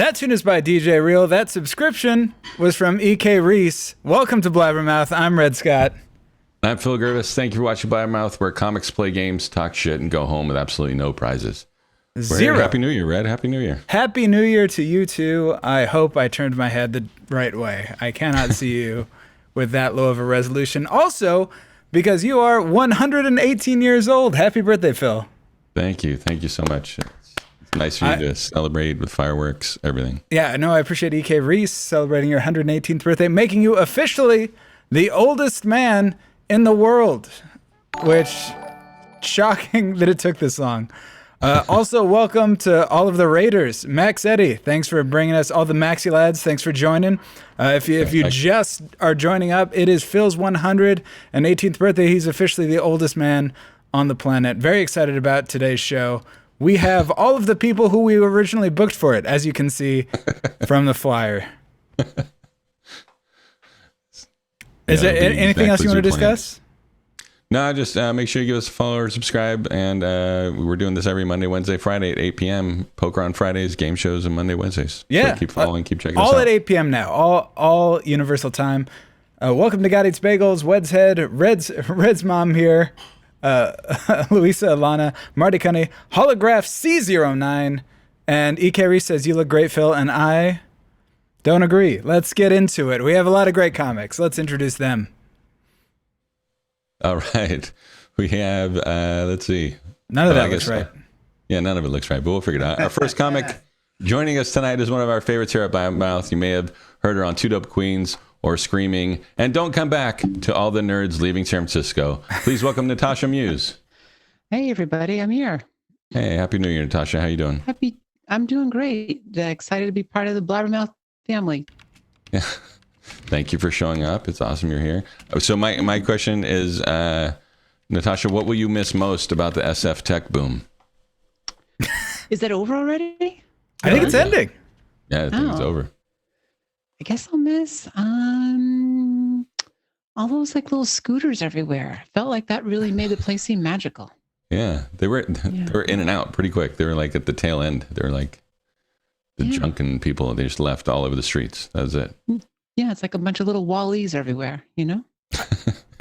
That tune is by DJ Real. That subscription was from E.K. Reese. Welcome to Blabbermouth. I'm Red Scott. I'm Phil Griffiths. Thank you for watching Blabbermouth, where comics play games, talk shit, and go home with absolutely no prizes. Zero. Happy New Year, Red. Happy New Year. Happy New Year to you too. I hope I turned my head the right way. I cannot see you with that low of a resolution. Also, because you are 118 years old. Happy birthday, Phil. Thank you. Thank you so much. It's nice for you to celebrate with fireworks, everything. Yeah, no, I appreciate E.K. Reese celebrating your 118th birthday, making you officially the oldest man in the world, which, shocking that it took this long. Also, welcome to all of the Raiders. Max Eddy, thanks for bringing us all the Maxi lads. Thanks for joining. If you just are joining up, it is Phil's 118th birthday. He's officially the oldest man on the planet. Very excited about today's show. We have all of the people who we originally booked for it, as you can see from the flyer. Is there anything else you want to discuss? No, just make sure you give us a follow or subscribe. And we're doing this every Monday, Wednesday, Friday at 8 p.m. Poker on Fridays, game shows on Monday, Wednesdays. Yeah. So keep following, keep checking us out. All at 8 p.m. now. All Universal Time. Welcome to God Eats Bagels, Wed's Head, Red's mom here. Luisa, Alana, Marty, Cunnie, Holograph C09, and E.K. Reese says, "You look great, Phil," and I don't agree. Let's get into it. We have a lot of great comics. Let's introduce them. All right. We have, let's see. None of that looks right. Yeah, none of it looks right, but we'll figure it out. Our first comic joining us tonight is one of our favorites here at Blabbermouth. You may have heard her on Two Dope Queens or Screaming. And don't come back to all the nerds leaving San Francisco. Please welcome Natasha Muse. Hey, everybody. I'm here. Hey, Happy New Year, Natasha. How you doing? I'm doing great. Excited to be part of the Blabbermouth family. Yeah. Thank you for showing up. It's awesome you're here. So my question is, Natasha, what will you miss most about the SF tech boom? Is that over already? I think it's ending. Yeah, I think it's over. I guess I'll miss all those like little scooters everywhere. Felt like that really made the place seem magical. Yeah, they were in and out pretty quick. They were like at the tail end. They were like the drunken people. They just left all over the streets. That was it. Yeah, it's like a bunch of little Wallies everywhere, you know?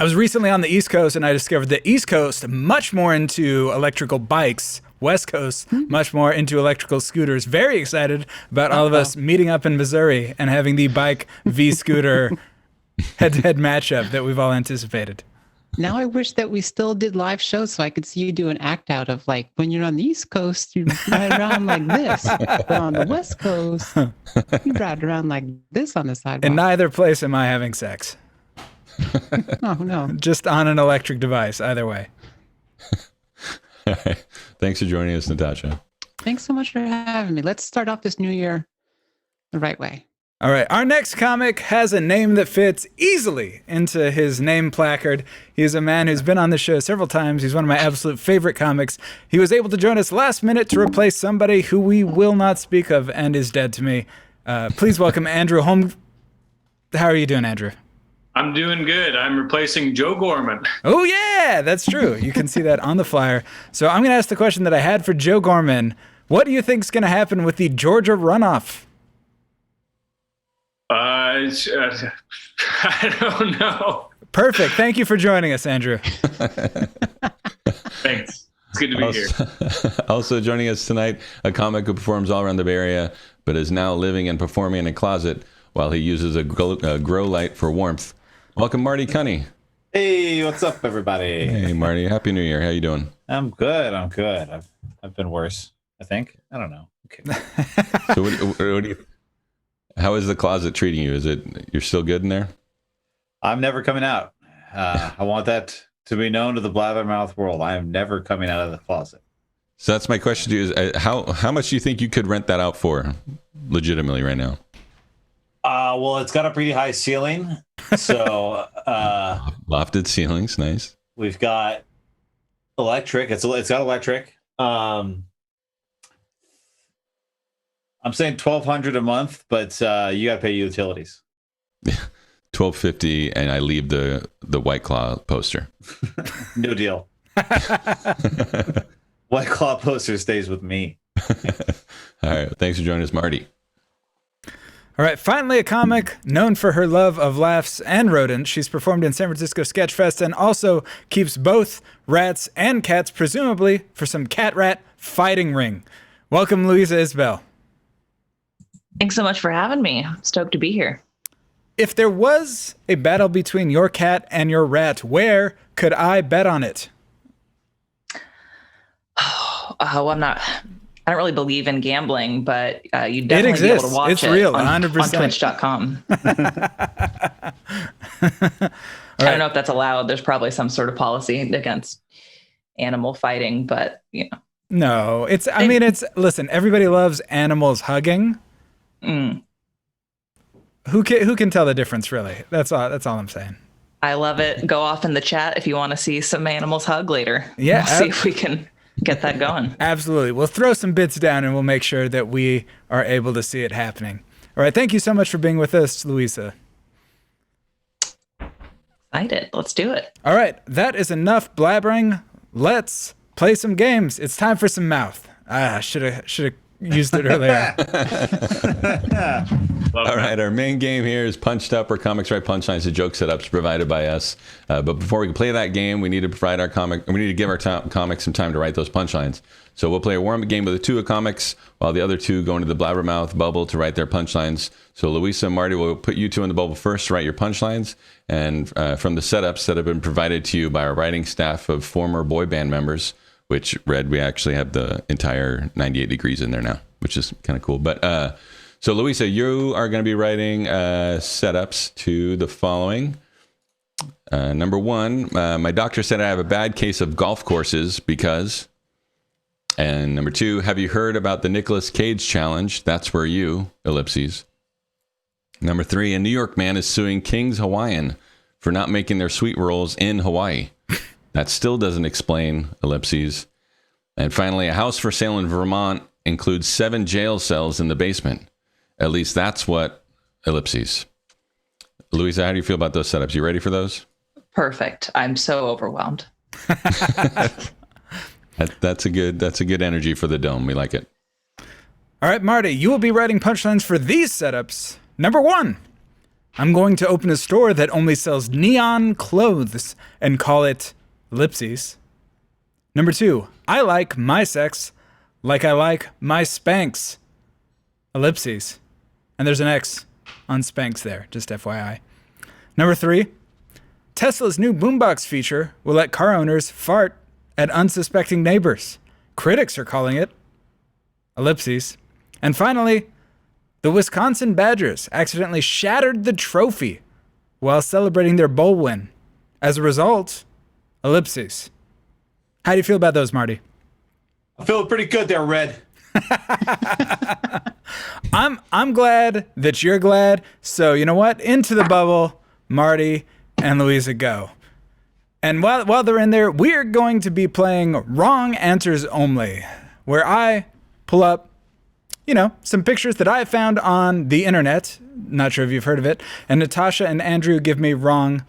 I was recently on the East Coast, and I discovered the East Coast much more into electrical bikes. West Coast, much more into electrical scooters. Very excited about all of us meeting up in Missouri and having the bike v scooter head-to-head matchup that we've all anticipated. Now I wish that we still did live shows so I could see you do an act out of like when you're on the East Coast, you ride around like this. But on the West Coast, you ride around like this on the sidewalk. In neither place am I having sex. Oh, no. Just on an electric device, either way. All right. Thanks for joining us, Natasha. Thanks so much for having me. Let's start off this new year the right way. All right, our next comic has a name that fits easily into his name placard. He is a man who's been on the show several times. He's one of my absolute favorite comics. He was able to join us last minute to replace somebody who we will not speak of and is dead to me. Please welcome Andrew Holmgren. How are you doing, Andrew? I'm doing good. I'm replacing Joe Gorman. Oh, yeah, that's true. You can see that on the flyer. So I'm going to ask the question that I had for Joe Gorman. What do you think is going to happen with the Georgia runoff? I don't know. Perfect. Thank you for joining us, Andrew. Thanks. It's good to be here. Also joining us tonight, a comic who performs all around the Bay Area, but is now living and performing in a closet while he uses a grow light for warmth. Welcome, Marty Cunnie. Hey, what's up, everybody? Hey, Marty. Happy New Year. How you doing? I'm good. I've been worse, I think. I don't know. Okay. So what do you... How is the closet treating you? Is it you're still good in there? I'm never coming out. I want that to be known to the Blabbermouth world. I am never coming out of the closet. So that's my question to you: is how much do you think you could rent that out for, legitimately, right now? Well, it's got a pretty high ceiling, so lofted ceilings, nice. We've got electric. It's got electric. I'm saying $1,200 a month, but you got to pay utilities. $1,250, and I leave the White Claw poster. No deal. White Claw poster stays with me. All right. Thanks for joining us, Marty. All right, finally a comic known for her love of laughs and rodents. She's performed in San Francisco Sketchfest and also keeps both rats and cats, presumably for some cat-rat fighting ring. Welcome, Luisa Isbell. Thanks so much for having me. I'm stoked to be here. If there was a battle between your cat and your rat, where could I bet on it? I don't really believe in gambling, but you definitely be able to watch it's real, on 100%. Twitch.com. I don't know if that's allowed. There's probably some sort of policy against animal fighting, but No, listen, everybody loves animals hugging. Mm. Who can tell the difference, really? That's all I'm saying. I love it. Go off in the chat if you want to see some animals hug later. Yeah, we'll see if we can get that going. Absolutely. We'll throw some bits down and we'll make sure that we are able to see it happening. All right. Thank you so much for being with us, Luisa. Excited. Let's do it. All right. That is enough blabbering. Let's play some games. It's time for some mouth. Should have used it earlier. All right, our main game here is Punched Up, where comics write punchlines to joke setups provided by us. But before we can play that game, we need to provide we need to give our comics some time to write those punchlines. So we'll play a warm-up game with the two comics, while the other two go into the Blabbermouth bubble to write their punchlines. So Luisa and Marty will put you two in the bubble first to write your punchlines, and from the setups that have been provided to you by our writing staff of former boy band members, which we actually have the entire 98 Degrees in there now, which is kind of cool. But so Luisa, you are going to be writing setups to the following. Number one, my doctor said I have a bad case of golf courses because. And number two, have you heard about the Nicolas Cage challenge? That's where you, ellipses. Number three, a New York man is suing King's Hawaiian for not making their sweet rolls in Hawaii. That still doesn't explain, ellipses. And finally, a house for sale in Vermont includes 7 jail cells in the basement. At least that's what, ellipses. Luisa, how do you feel about those setups? You ready for those? Perfect. I'm so overwhelmed. That's a good energy for the dome. We like it. All right, Marty, you will be writing punchlines for these setups. Number one, I'm going to open a store that only sells neon clothes and call it ellipses. Number two, I like my sex like I like my Spanx. Ellipses. And there's an X on Spanx there, just FYI. Number three, Tesla's new boombox feature will let car owners fart at unsuspecting neighbors. Critics are calling it ellipses. And finally, the Wisconsin Badgers accidentally shattered the trophy while celebrating their bowl win. As a result, ellipses. How do you feel about those, Marty? I feel pretty good there, Red. I'm glad that you're glad. So you know what? Into the bubble, Marty and Luisa go. And while they're in there, we're going to be playing Wrong Answers Only, where I pull up, some pictures that I found on the internet. Not sure if you've heard of it. And Natasha and Andrew give me wrong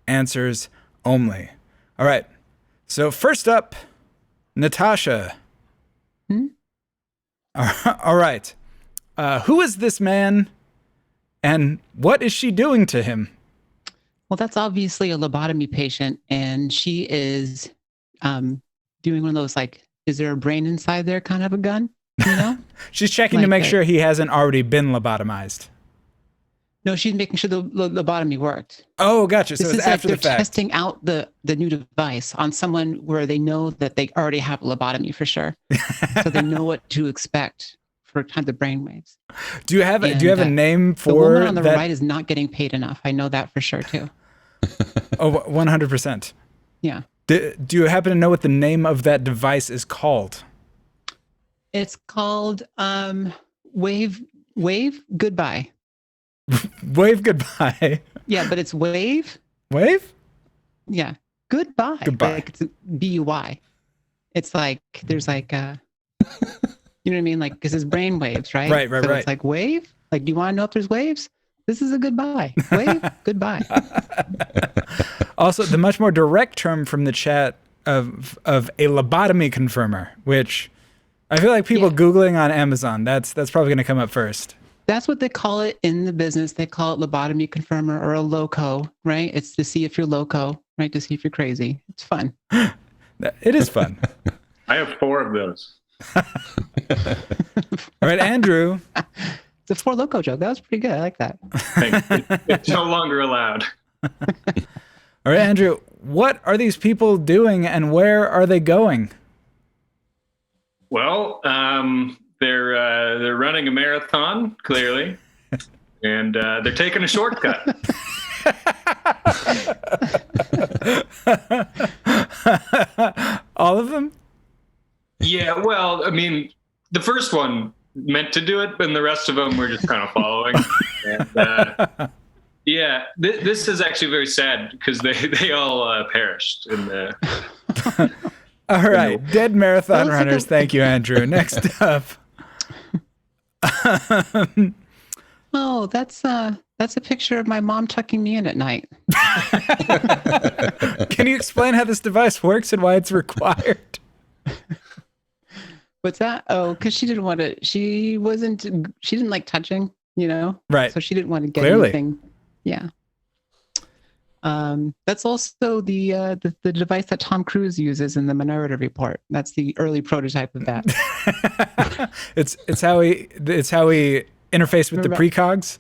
answers only. All right. So first up, Natasha. All right. Who is this man and what is she doing to him? Well, that's obviously a lobotomy patient, and she is doing one of those, is there a brain inside there kind of a gun, She's checking to make sure he hasn't already been lobotomized. No, she's making sure the lobotomy worked. Oh, gotcha. So it's after the fact. They're testing out the new device on someone where they know that they already have a lobotomy for sure. So they know what to expect for kind of the brainwaves. Do you have a name for the woman on the that? right is not getting paid enough. I know that for sure too. Oh, 100%. Yeah. Do you happen to know what the name of that device is called? It's called Wave Goodbye. Wave goodbye. Yeah, but it's Wave. Wave? Yeah. Goodbye. Goodbye. Like it's BUY. It's like there's you know what I mean? Because it's brain waves, right? Right. So it's like wave. Do you want to know if there's waves? This is a goodbye. Wave, goodbye. Also, the much more direct term from the chat of a lobotomy confirmer, which I feel like people Googling on Amazon, that's probably going to come up first. That's what they call it in the business. They call it lobotomy confirmer or a loco, right? It's to see if you're loco, right? To see if you're crazy. It's fun. It is fun. I have 4 of those. All right, Andrew. It's a 4 loco joke. That was pretty good. I like that. It's no longer allowed. All right, Andrew. What are these people doing and where are they going? Well, they're running a marathon, clearly, and they're taking a shortcut. All of them? Yeah, well, I mean, the first one meant to do it, and the rest of them were just kind of following. And, yeah, this is actually very sad because they all perished in the. All right, dead marathon runners. Thank you, Andrew. Next up. Oh, that's a picture of my mom tucking me in at night. Can you explain how this device works and why it's required? What's that? Oh, because she didn't want to. She didn't like touching, Right. So she didn't want to get Clearly. anything. Yeah. That's also the device that Tom Cruise uses in the Minority Report. That's the early prototype of that. it's how we interface with the precogs.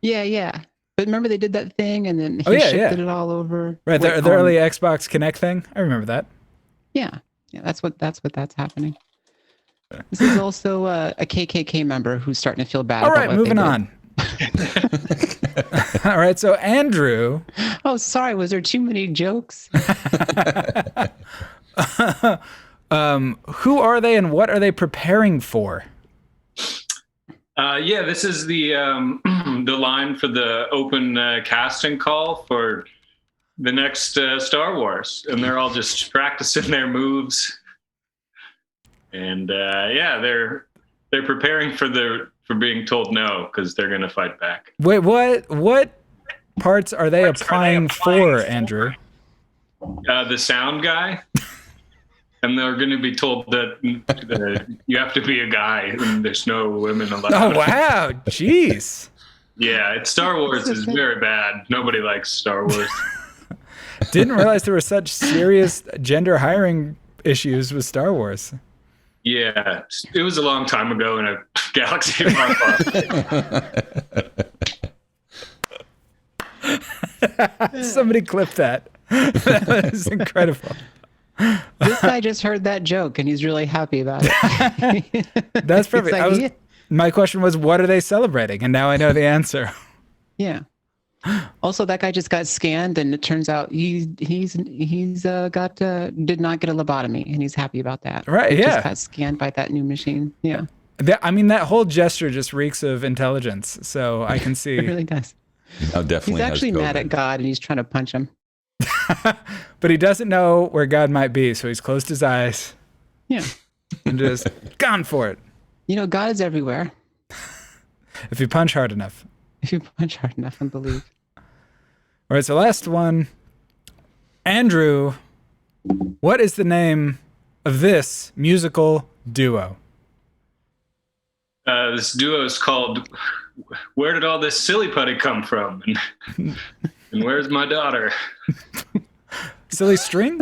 Yeah. But remember they did that thing and then he shifted it all over. Right, the early Xbox Kinect thing. I remember that. Yeah, that's what's happening. This is also a KKK member who's starting to feel bad. All about right, what moving they did. on. All right, so Andrew. Oh, sorry. Was there too many jokes? Who are they and what are they preparing for? Yeah, this is the the line for the open casting call for the next Star Wars, and they're all just practicing their moves. And yeah, they're preparing for being told no because they're going to fight back. Wait, what parts are they applying for, Andrew? The sound guy. And they're going to be told that you have to be a guy and there's no women allowed. Oh, wow. Jeez. Yeah, Star Wars is very bad. Nobody likes Star Wars. Didn't realize there were such serious gender hiring issues with Star Wars. Yeah, it was a long time ago in a galaxy far, far. Somebody clip that. That was incredible. This guy just heard that joke and he's really happy about it. That's perfect. Like, my question was, what are they celebrating? And now I know the answer. Yeah. Also, that guy just got scanned, and it turns out he's did not get a lobotomy, and he's happy about that. Right? He Yeah. just got scanned by that new machine. Yeah. I mean, that whole gesture just reeks of intelligence. So I can see. It really does. Oh, definitely. He's actually mad at God, and he's trying to punch him. But he doesn't know where God might be, so he's closed his eyes. Yeah. And just gone for it. God is everywhere. If you punch hard enough. If you punch hard enough and believe. All right, so last one. Andrew, what is the name of this musical duo? This duo is called "Where Did All This Silly Putty Come From?" and "Where's My Daughter?" Silly string?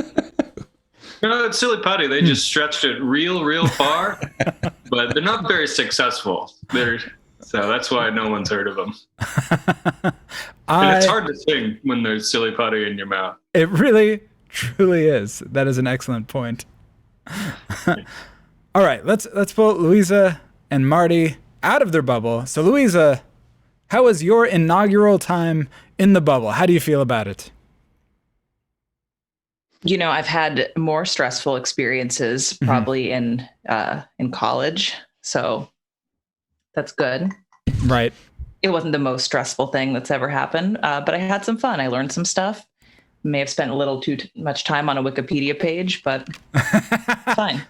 No, it's silly putty. They just stretched it real far, but they're not very successful. So that's why no one's heard of them. And it's hard to sing when there's silly putty in your mouth. It really, truly is. That is an excellent point. All right, let's pull Luisa and Marty out of their bubble. So, Luisa, how was your inaugural time in the bubble? How do you feel about it? I've had more stressful experiences probably in college, so that's good. Right. It wasn't the most stressful thing that's ever happened, but I had some fun. I learned some stuff. May have spent a little too much time on a Wikipedia page, but fine.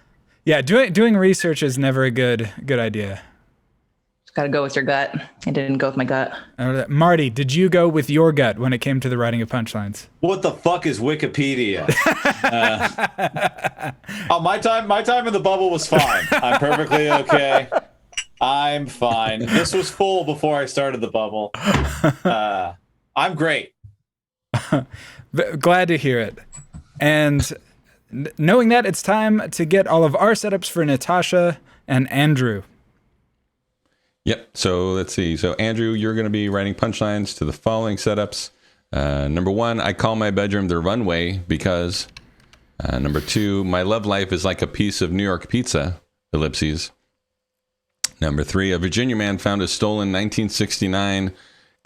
Yeah, doing research is never a good idea. Just got to go with your gut. I didn't go with my gut. Marty, did you go with your gut when it came to the writing of punchlines? What the fuck is Wikipedia? My time in the bubble was fine. I'm perfectly okay. I'm fine. This was full before I started the bubble. I'm great. Glad to hear it. And knowing that, it's time to get all of our setups for Natasha and Andrew. Yep. So let's see. So Andrew, you're going to be writing punchlines to the following setups. Number 1, I call my bedroom the runway because. Number 2, my love life is like a piece of New York pizza. Ellipses. Number 3, a Virginia man found a stolen 1969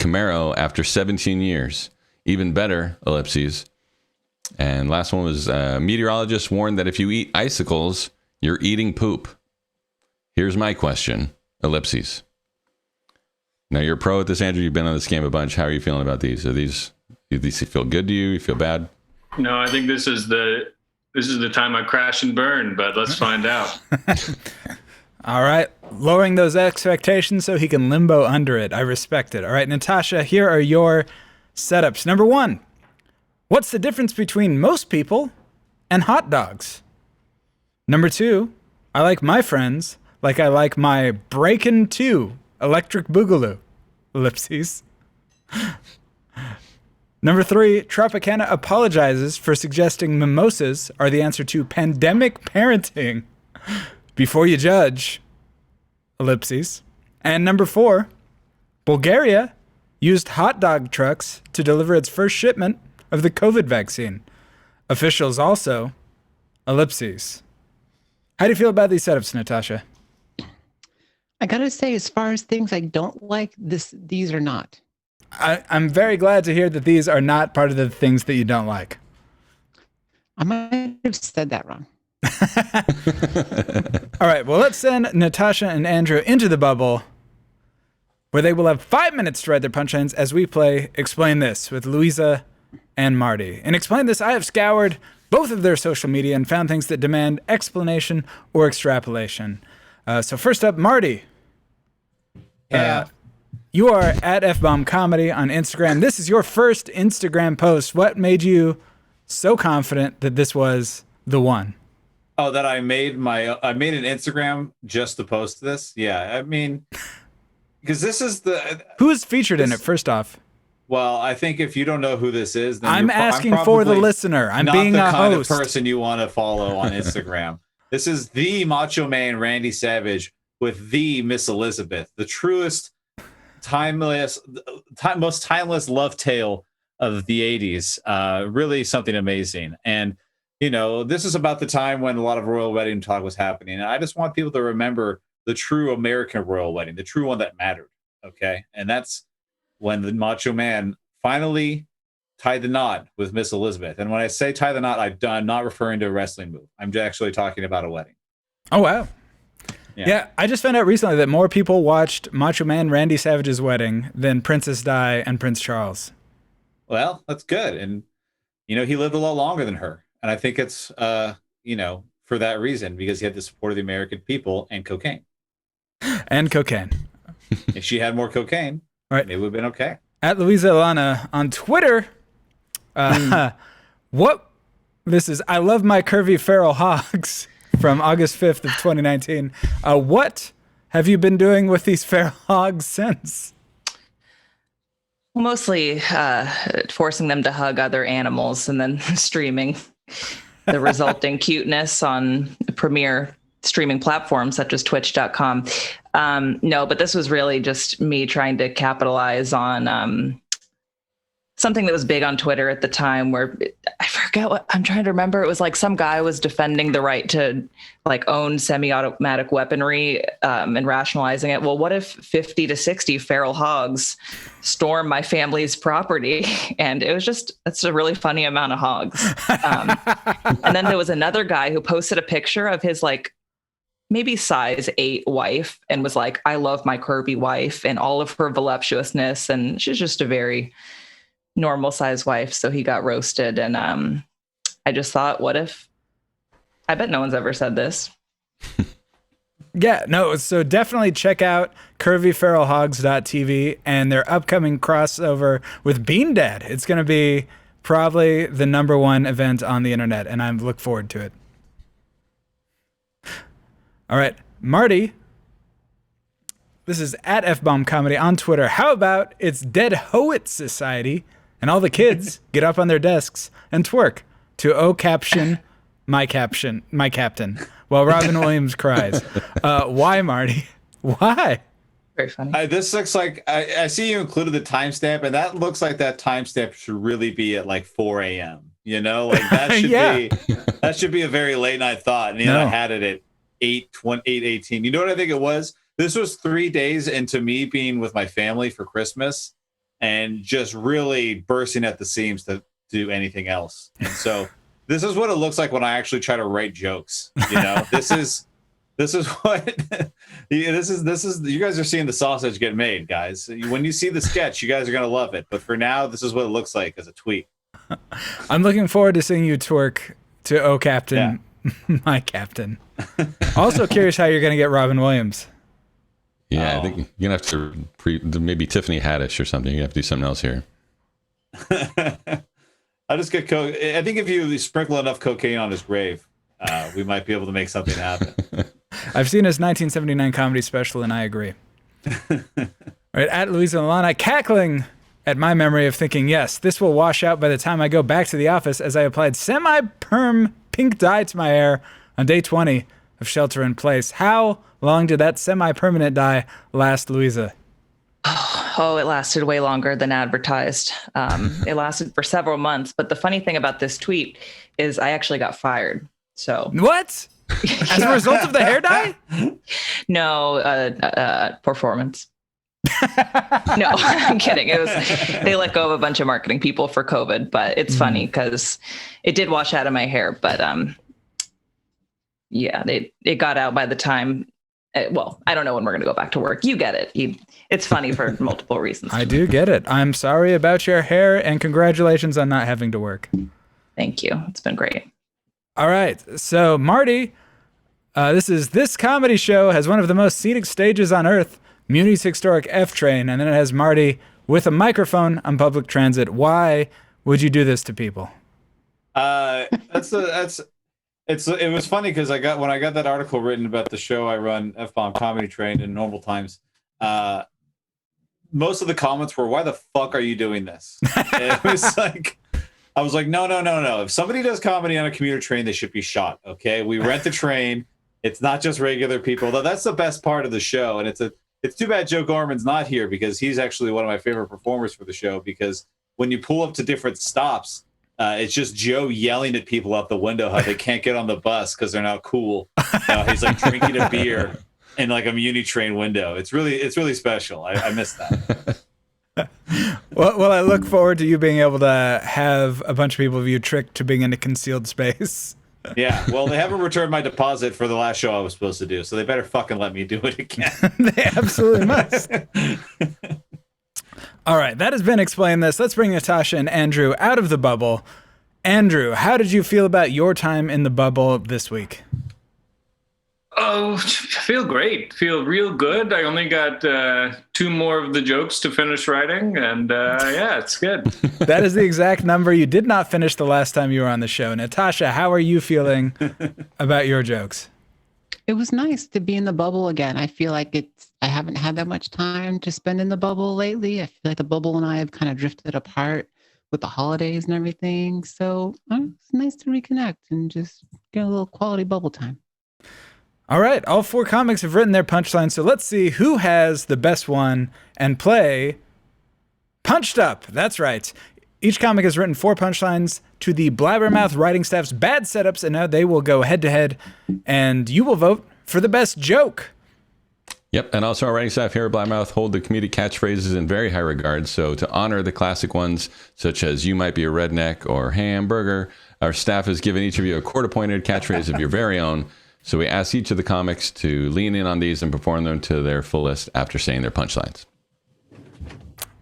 Camaro after 17 years. Even better. Ellipses. And last one was meteorologists warned that if you eat icicles, you're eating poop. Here's my question. Ellipses. Now, you're a pro at this, Andrew. You've been on this game a bunch. How are you feeling about these? Do these feel good to you? You feel bad? No, I think this is the time I crash and burn, but let's find out. All right. Lowering those expectations so he can limbo under it. I respect it. All right, Natasha, here are your setups. Number 1, what's the difference between most people and hot dogs? Number 2, I like my friends like I like my Breakin' 2 electric boogaloo. Ellipses. Number 3, Tropicana apologizes for suggesting mimosas are the answer to pandemic parenting. Before you judge. Ellipses. And number 4, Bulgaria used hot dog trucks to deliver its first shipment of the COVID vaccine. Officials also. Ellipses. How do you feel about these setups, Natasha? I gotta say, as far as things I don't like, these are not. I'm very glad to hear that these are not part of the things that you don't like. I might have said that wrong. All right, well, let's send Natasha and Andrew into the bubble where they will have 5 minutes to write their punchlines as we play Explain This with Luisa and Marty. In Explain This, I have scoured both of their social media and found things that demand explanation or extrapolation. So first up, Marty. Yeah. You are at FBomb Comedy on Instagram. This is your first Instagram post. What made you so confident that this was the one? Oh, that I made an Instagram just to post this? Yeah, I mean, because this is Who is featured in it, first off? Well, I think if you don't know who this is, then I'm asking for the listener. I'm being a host. Not the kind of person you want to follow on Instagram. This is the Macho Man Randy Savage with the Miss Elizabeth, the truest, most timeless love tale of the 80s. Really something amazing. And, you know, this is about the time when a lot of royal wedding talk was happening. And I just want people to remember the true American royal wedding, the true one that mattered. Okay. And that's when the Macho Man finally tied the knot with Miss Elizabeth. And when I say tie the knot, I'm not referring to a wrestling move. I'm actually talking about a wedding. Oh, wow. Yeah, I just found out recently that more people watched Macho Man Randy Savage's wedding than Princess Di and Prince Charles. Well, that's good. And, you know, he lived a lot longer than her. And I think it's, you know, for that reason, because he had the support of the American people and cocaine. And cocaine. If she had more cocaine, right, it would have been okay. At Luisa Alana on Twitter, this is I love my curvy feral hogs from August 5th of 2019. What have you been doing with these feral hogs since? Mostly forcing them to hug other animals and then streaming the resulting cuteness on premier streaming platforms such as twitch.com. No, but this was really just me trying to capitalize on something that was big on Twitter at the time, where I forget what I'm trying to remember. It was like some guy was defending the right to like own semi-automatic weaponry and rationalizing it. Well, what if 50 to 60 feral hogs storm my family's property? And it was that's a really funny amount of hogs. And then there was another guy who posted a picture of his like maybe size 8 wife and was like, I love my curvy wife and all of her voluptuousness. And she's just a very normal size wife. So he got roasted. And I just thought, I bet no one's ever said this. Yeah, no. So definitely check out curvyferalhogs.tv and their upcoming crossover with Bean Dad. It's going to be probably the #1 event on the internet, and I look forward to it. All right, Marty, This is at F-Bomb Comedy on Twitter. How about it's Dead Hoet Society and all the kids get up on their desks and twerk to "Oh Caption, my captain," while Robin Williams cries. Why, Marty? Why? Very funny. This looks like I see you included the timestamp, and that looks like that timestamp should really be at like 4 a.m. You know, like that should that should be a very late night thought. And I had it at 8:18. You know what I think it was? This was 3 days into me being with my family for Christmas and just really bursting at the seams to do anything else. And so this is what it looks like when I actually try to write jokes. You know, this is what this is. You guys are seeing the sausage get made, guys. When you see the sketch, you guys are gonna love it. But for now, this is what it looks like as a tweet. I'm looking forward to seeing you twerk to "Oh Captain, my captain." Also curious how you're gonna get Robin Williams. Yeah, I think you're gonna have to maybe Tiffany Haddish or something. You have to do something else here. I'll just get coke. I think if you sprinkle enough cocaine on his grave, we might be able to make something happen. I've seen his 1979 comedy special, and I agree. Right, at Luisa Milana, cackling at my memory of thinking, yes, this will wash out by the time I go back to the office, as I applied semi-perm pink dye to my hair on day 20 of shelter in place. How long did that semi-permanent dye last, Luisa? Oh, it lasted way longer than advertised. It lasted for several months. But the funny thing about this tweet is I actually got fired. So what? As a result of the hair dye? No, performance. No, I'm kidding. They let go of a bunch of marketing people for COVID, but it's funny because it did wash out of my hair. But yeah, it got out by the time. Well, I don't know when we're going to go back to work. You get it. It's funny for multiple reasons. I do get it. I'm sorry about your hair, and congratulations on not having to work. Thank you. It's been great. All right. So, Marty, this comedy show has one of the most scenic stages on Earth, Muni's historic F train, and then it has Marty with a microphone on public transit. Why would you do this to people? It was funny because when I got that article written about the show I run, F-Bomb Comedy Train, in normal times, most of the comments were, "Why the fuck are you doing this?" It was like, I was like, no. If somebody does comedy on a commuter train, they should be shot. Okay, we rent the train. It's not just regular people. Though that's the best part of the show, and it's too bad Joe Gorman's not here because he's actually one of my favorite performers for the show. Because when you pull up to different stops, it's just Joe yelling at people out the window how they can't get on the bus because they're not cool. He's like drinking a beer in like a Muni train window. It's really special. I miss that. Well, I look forward to you being able to have a bunch of people view tricked to being in a concealed space. Yeah, well, they haven't returned my deposit for the last show I was supposed to do, so they better fucking let me do it again. They absolutely must. All right, that has been Explain This. Let's bring Natasha and Andrew out of the bubble. Andrew, how did you feel about your time in the bubble this week? Oh, feel great. Feel real good. I only got 2 more of the jokes to finish writing, and yeah, it's good. That is the exact number you did not finish the last time you were on the show. Natasha, how are you feeling about your jokes? It was nice to be in the bubble again. I feel like I haven't had that much time to spend in the bubble lately. I feel like the bubble and I have kind of drifted apart with the holidays and everything. So it's nice to reconnect and just get a little quality bubble time. All right, all 4 comics have written their punchlines, so let's see who has the best one and play Punched Up. That's right. Each comic has written 4 punchlines to the Blabbermouth writing staff's bad setups, and now they will go head-to-head, and you will vote for the best joke. Yep, and also our writing staff here at Blabbermouth hold the comedic catchphrases in very high regard, so to honor the classic ones, such as "you might be a redneck" or "hamburger," our staff has given each of you a court-appointed catchphrase of your very own. So we ask each of the comics to lean in on these and perform them to their fullest after saying their punchlines.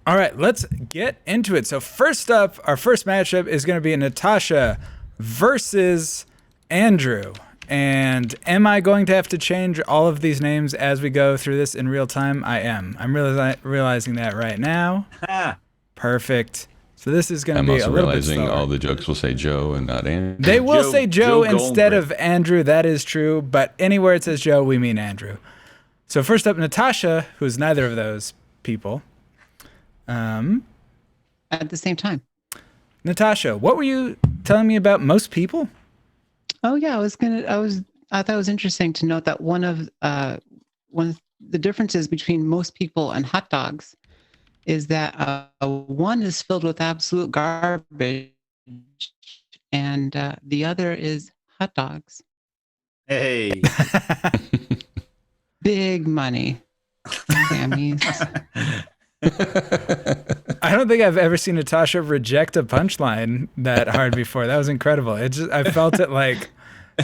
All right, let's get into it. So first up, our first matchup is going to be Natasha versus Andrew. And am I going to have to change all of these names as we go through this in real time? I am. I'm realizing that right now. Perfect. So this is going to be a little bit slower. I'm also realizing all the jokes will say Joe and not Andrew. They will say Joe instead of Andrew. That is true. But anywhere it says Joe, we mean Andrew. So first up, Natasha, who's neither of those people. At the same time. Natasha, what were you telling me about most people? Oh yeah, I thought it was interesting to note that one of the differences between most people and hot dogs is that one is filled with absolute garbage and the other is hot dogs. Hey. Big money. Sammys. I don't think I've ever seen Natasha reject a punchline that hard before. That was incredible. I felt it like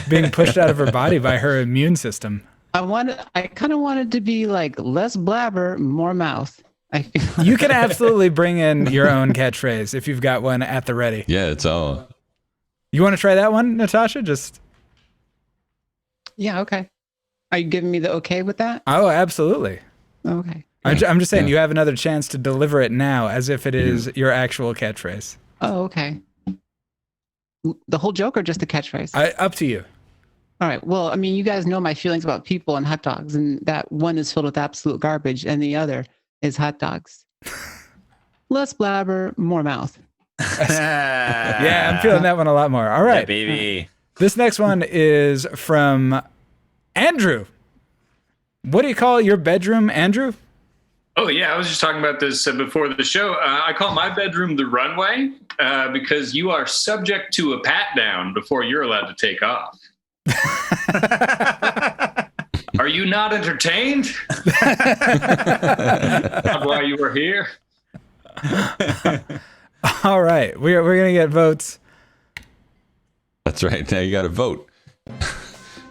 being pushed out of her body by her immune system. I kind of wanted to be like less blabber, more mouth. I feel You can absolutely bring in your own catchphrase if you've got one at the ready. Yeah, it's all. You want to try that one, Natasha? Yeah, okay. Are you giving me the okay with that? Oh, absolutely. Okay. I'm just saying Yeah. you have another chance to deliver it now as if it is your actual catchphrase. Oh, okay. The whole joke or just the catchphrase? Up to you. All right. Well, I mean, you guys know my feelings about people and hot dogs, and that one is filled with absolute garbage, and the other is hot dogs. Less blabber, more mouth. Yeah, I'm feeling that one a lot more. All right. Yeah, baby. This next one is from Andrew. What do you call your bedroom, Andrew? Oh, yeah. I was just talking about this before the show. I call my bedroom the runway because you are subject to a pat down before you're allowed to take off. Are you not entertained? Not why you were here. All right. We're going to get votes. That's right. Now you got to vote.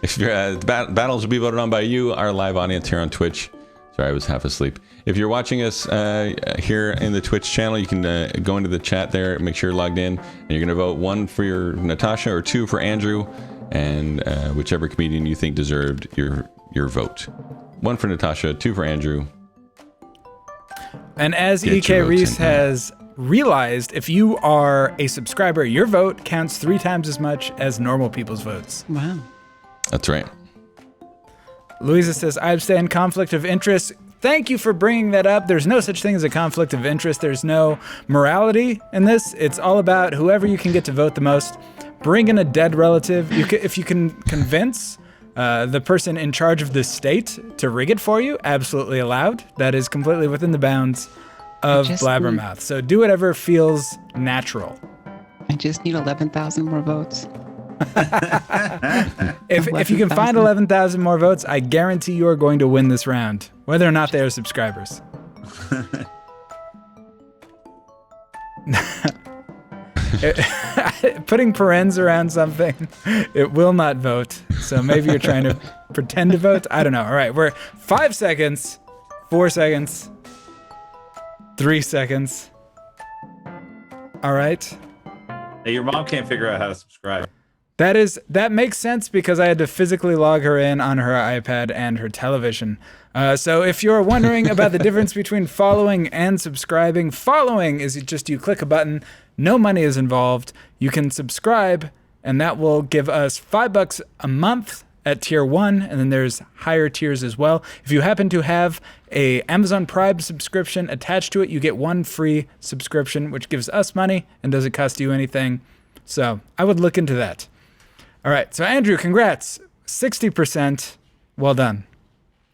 If you're battles will be voted on by you, our live audience here on Twitch. Sorry, I was half asleep. If you're watching us here in the Twitch channel, you can go into the chat there, make sure you're logged in, and you're going to vote 1 for your Natasha or 2 for Andrew, and whichever comedian you think deserved your vote. 1 for Natasha, 2 for Andrew. And as Get EK your votes Reese in. has realized, if you are a subscriber, your vote counts 3 times as much as normal people's votes. Wow. That's right. Luisa says, I abstain. Conflict of interest. Thank you for bringing that up. There's no such thing as a conflict of interest. There's no morality in this. It's all about whoever you can get to vote the most. Bring in a dead relative. If you can convince the person in charge of the state to rig it for you, absolutely allowed. That is completely within the bounds of Blabbermouth. So do whatever feels natural. I just need 11,000 more votes. If you can find 11,000 more votes, I guarantee you are going to win this round, whether or not they are subscribers. Putting parens around something, it will not vote. So maybe you're trying to pretend to vote. I don't know. All right, we're 5 seconds, 4 seconds, 3 seconds. All right. Hey, your mom can't figure out how to subscribe. That makes sense because I had to physically log her in on her iPad and her television. So if you're wondering about the difference between following and subscribing, following is just you click a button, no money is involved. You can subscribe, and that will give us $5 a month at tier 1, and then there's higher tiers as well. If you happen to have a Amazon Prime subscription attached to it, you get 1 free subscription, which gives us money and doesn't cost you anything. So I would look into that. All right, so Andrew, congrats. 60%. Well done.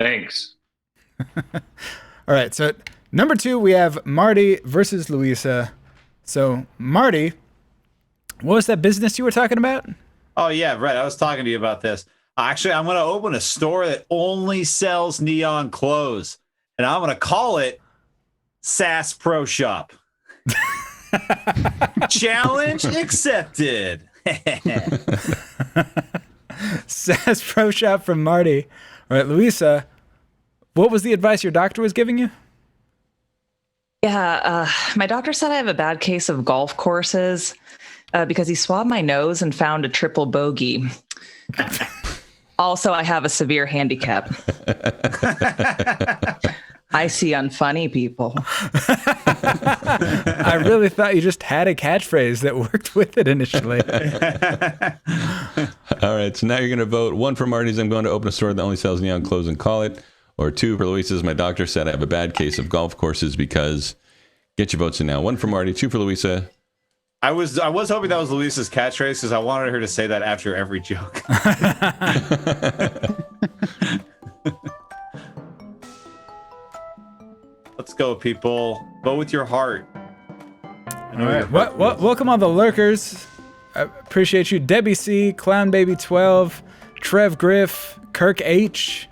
Thanks. All right, so number 2, we have Marty versus Luisa. So Marty, what was that business you were talking about? Oh, yeah, right. I was talking to you about this. Actually, I'm going to open a store that only sells neon clothes, and I'm going to call it Sass Pro Shop. Challenge accepted. Sass Pro Shop from Marty. All right, Luisa, what was the advice your doctor was giving you? Yeah, my doctor said I have a bad case of golf courses because he swabbed my nose and found a triple bogey. Also, I have a severe handicap. I see unfunny people. I really thought you just had a catchphrase that worked with it initially. All right, so now you're going to vote 1 for Marty's. I'm going to open a store that only sells neon clothes and call it. Or 2 for Luisa. My doctor said I have a bad case of golf courses because. Get your votes in now. 1 for Marty, 2 for Luisa. I was hoping that was Luisa's catchphrase because I wanted her to say that after every joke. Let's go, people. Vote with your heart. All right. Welcome all the lurkers. I appreciate you. Debbie C, Clown Baby 12, Trev Griff, Kirk H.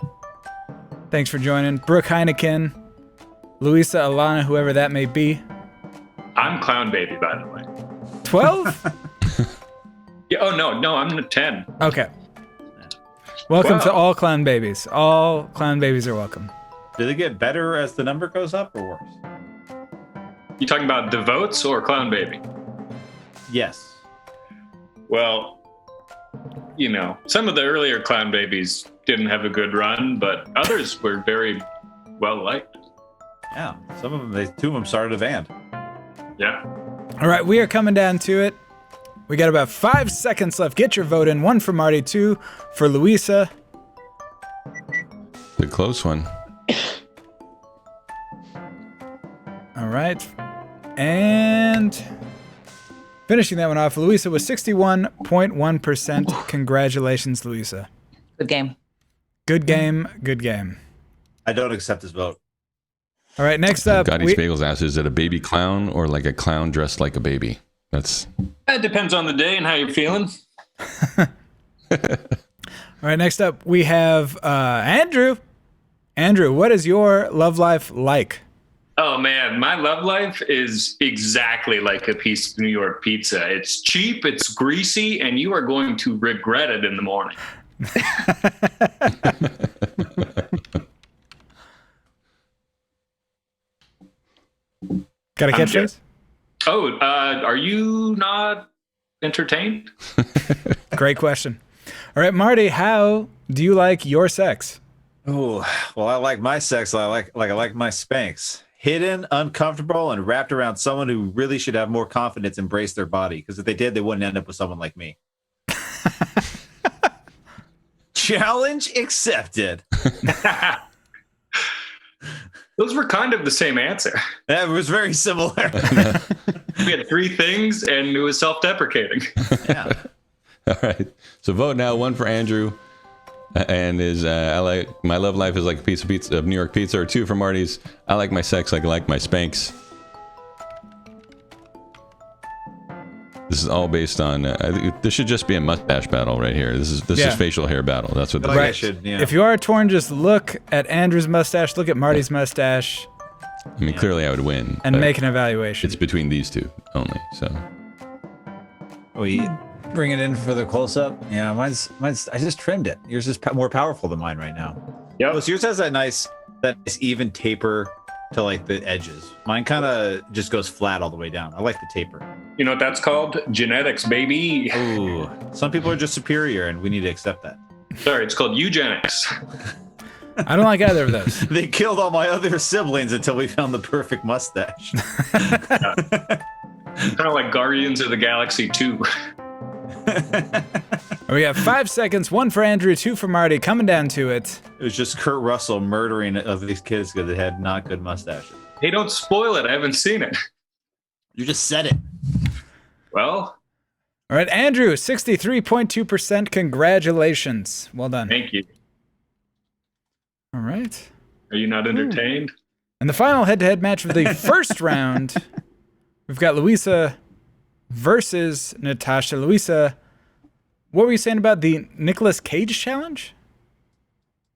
Thanks for joining. Brooke Heineken, Luisa Alana, whoever that may be. I'm Clown Baby, by the way. 12? Yeah, oh, no, I'm 10. Okay. Welcome to Wow. all Clown Babies. All Clown Babies are welcome. Do they get better as the number goes up or worse? You talking about the votes or Clown Baby? Yes. Well, some of the earlier Clown Babies didn't have a good run, but others were very well liked. Yeah. Some of them, 2 of them started a band. Yeah. All right, we are coming down to it. We got about 5 seconds left. Get your vote in. 1 for Marty, 2 for Luisa. The close one. All right. And finishing that one off, Luisa was 61.1%. Congratulations, Luisa. Good game. Good game. Good game. I don't accept this vote. All right, next up. Gotti Spagels asks, is it a baby clown or like a clown dressed like a baby? That's. It depends on the day and how you're feeling. All right, next up, we have Andrew. Andrew, what is your love life like? Oh man, my love life is exactly like a piece of New York pizza. It's cheap, it's greasy, and you are going to regret it in the morning. Got a catchphrase? Oh, are you not entertained? Great question. All right, Marty, how do you like your sex? Oh, well, I like my sex. I like my spanks. Hidden, uncomfortable, and wrapped around someone who really should have more confidence embrace their body. Because if they did, they wouldn't end up with someone like me. Challenge accepted. Those were kind of the same answer. That was very similar. We had 3 things, and it was self-deprecating. Yeah. All right. So vote now. 1 for Andrew. And I like my love life is like a piece of pizza of New York pizza. Or 2 for Marty's. I like my sex like I like my spanks. This is all based on. This should just be a mustache battle right here. This is facial hair battle. That's what. I should. Yeah. If you are torn, just look at Andrew's mustache. Look at Marty's mustache. I mean, clearly I would win. And make an evaluation. It's between these 2 only. So. We bring it in for the close-up. Yeah, mine's. I just trimmed it. Yours is more powerful than mine right now. Yep. Plus, yours has that nice even taper to like the edges. Mine kind of just goes flat all the way down. I like the taper. You know what that's called? Genetics, baby. Ooh, some people are just superior, and we need to accept that. Sorry, it's called eugenics. I don't like either of those. They killed all my other siblings until we found the perfect mustache. Kind of like Guardians of the Galaxy 2. We have 5 seconds. 1 for Andrew, 2 for Marty. Coming down to it. It was just Kurt Russell murdering of these kids because they had not good mustaches. Hey, don't spoil it. I haven't seen it. You just said it. Well, All right, Andrew, 63.2%. Congratulations. Well done. thank you. All right. Are you not entertained? And the final head-to-head match of the first round, we've got Luisa versus Natasha. Luisa, what were you saying about the Nicolas Cage challenge?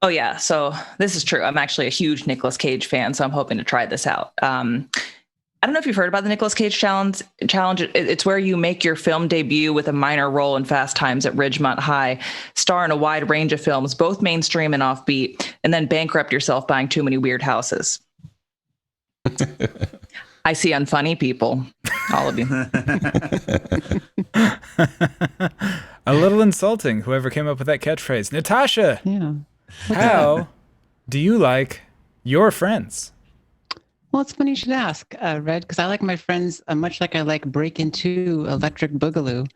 Oh yeah, so this is true. I'm actually a huge Nicolas Cage fan, so I'm hoping to try this out. I don't know if you've heard about the Nicolas Cage challenge. It's where you make your film debut with a minor role in Fast Times at Ridgemont High, star in a wide range of films, both mainstream and offbeat, and then bankrupt yourself buying too many weird houses. I see unfunny people, all of you. A little insulting, whoever came up with that catchphrase. Natasha, Yeah. how do you like your friends? Well, it's funny you should ask, Red, because I like my friends much like I like Breakin' 2 Electric Boogaloo,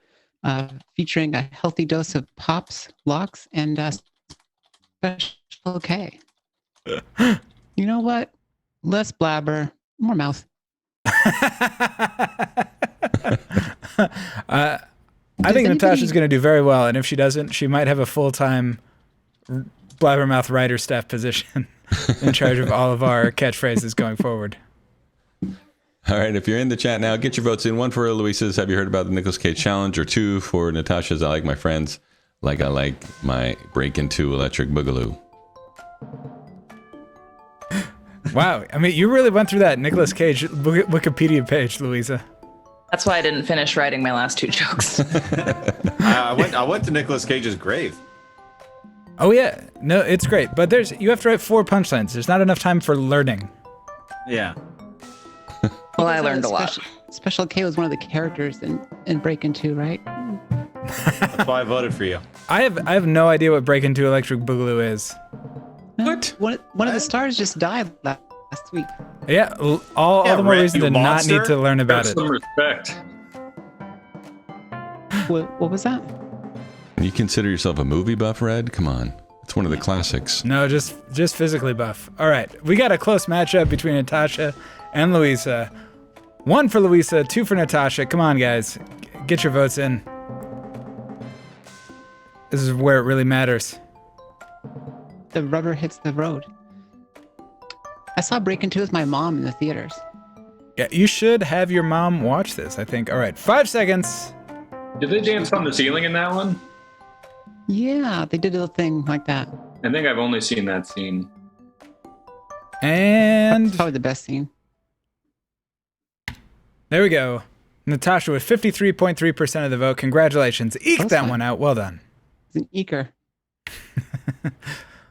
featuring a healthy dose of pops, locks, and Special K. You know what? Less blabber, more mouth. I think Natasha's going to do very well, and if she doesn't, she might have a full-time Blabbermouth writer staff position in charge of all of our catchphrases going forward. All right, if you're in the chat now, get your votes in. 1 for Luisa's Have You Heard About the Nicolas Cage Challenge? Or 2 for Natasha's I Like My Friends, Like I Like My Break Into Electric Boogaloo. Wow, I mean, you really went through that Nicolas Cage Wikipedia page, Luisa. That's why I didn't finish writing my last 2 jokes. I went to Nicolas Cage's grave. Oh yeah, no, it's great, but you have to write 4 punchlines. There's not enough time for learning. Yeah. Well, I learned a lot. Special K was one of the characters in Breakin' 2, right? That's why I voted for you. I have no idea what Break Into Electric Boogaloo is. What? One of the stars just died last week. Yeah, all the more Red, reason you to monster. not need to learn about Have it. some respect. What was that? You consider yourself a movie buff, Red? Come on. It's one of the classics. No, just physically buff. All right, we got a close matchup between Natasha and Luisa. 1 for Luisa, 2 for Natasha. Come on, guys, get your votes in. This is where it really matters. The rubber hits the road. I saw Breakin' 2 with my mom in the theaters. Yeah, you should have your mom watch this, I think. All right, 5 seconds. Did they dance on the ceiling in that one? Yeah, they did a little thing like that. I think I've only seen that scene. And Probably the best scene. there we go. Natasha with 53.3% of the vote. Congratulations. Eked That's that fine. one out. Well done. It's an eker.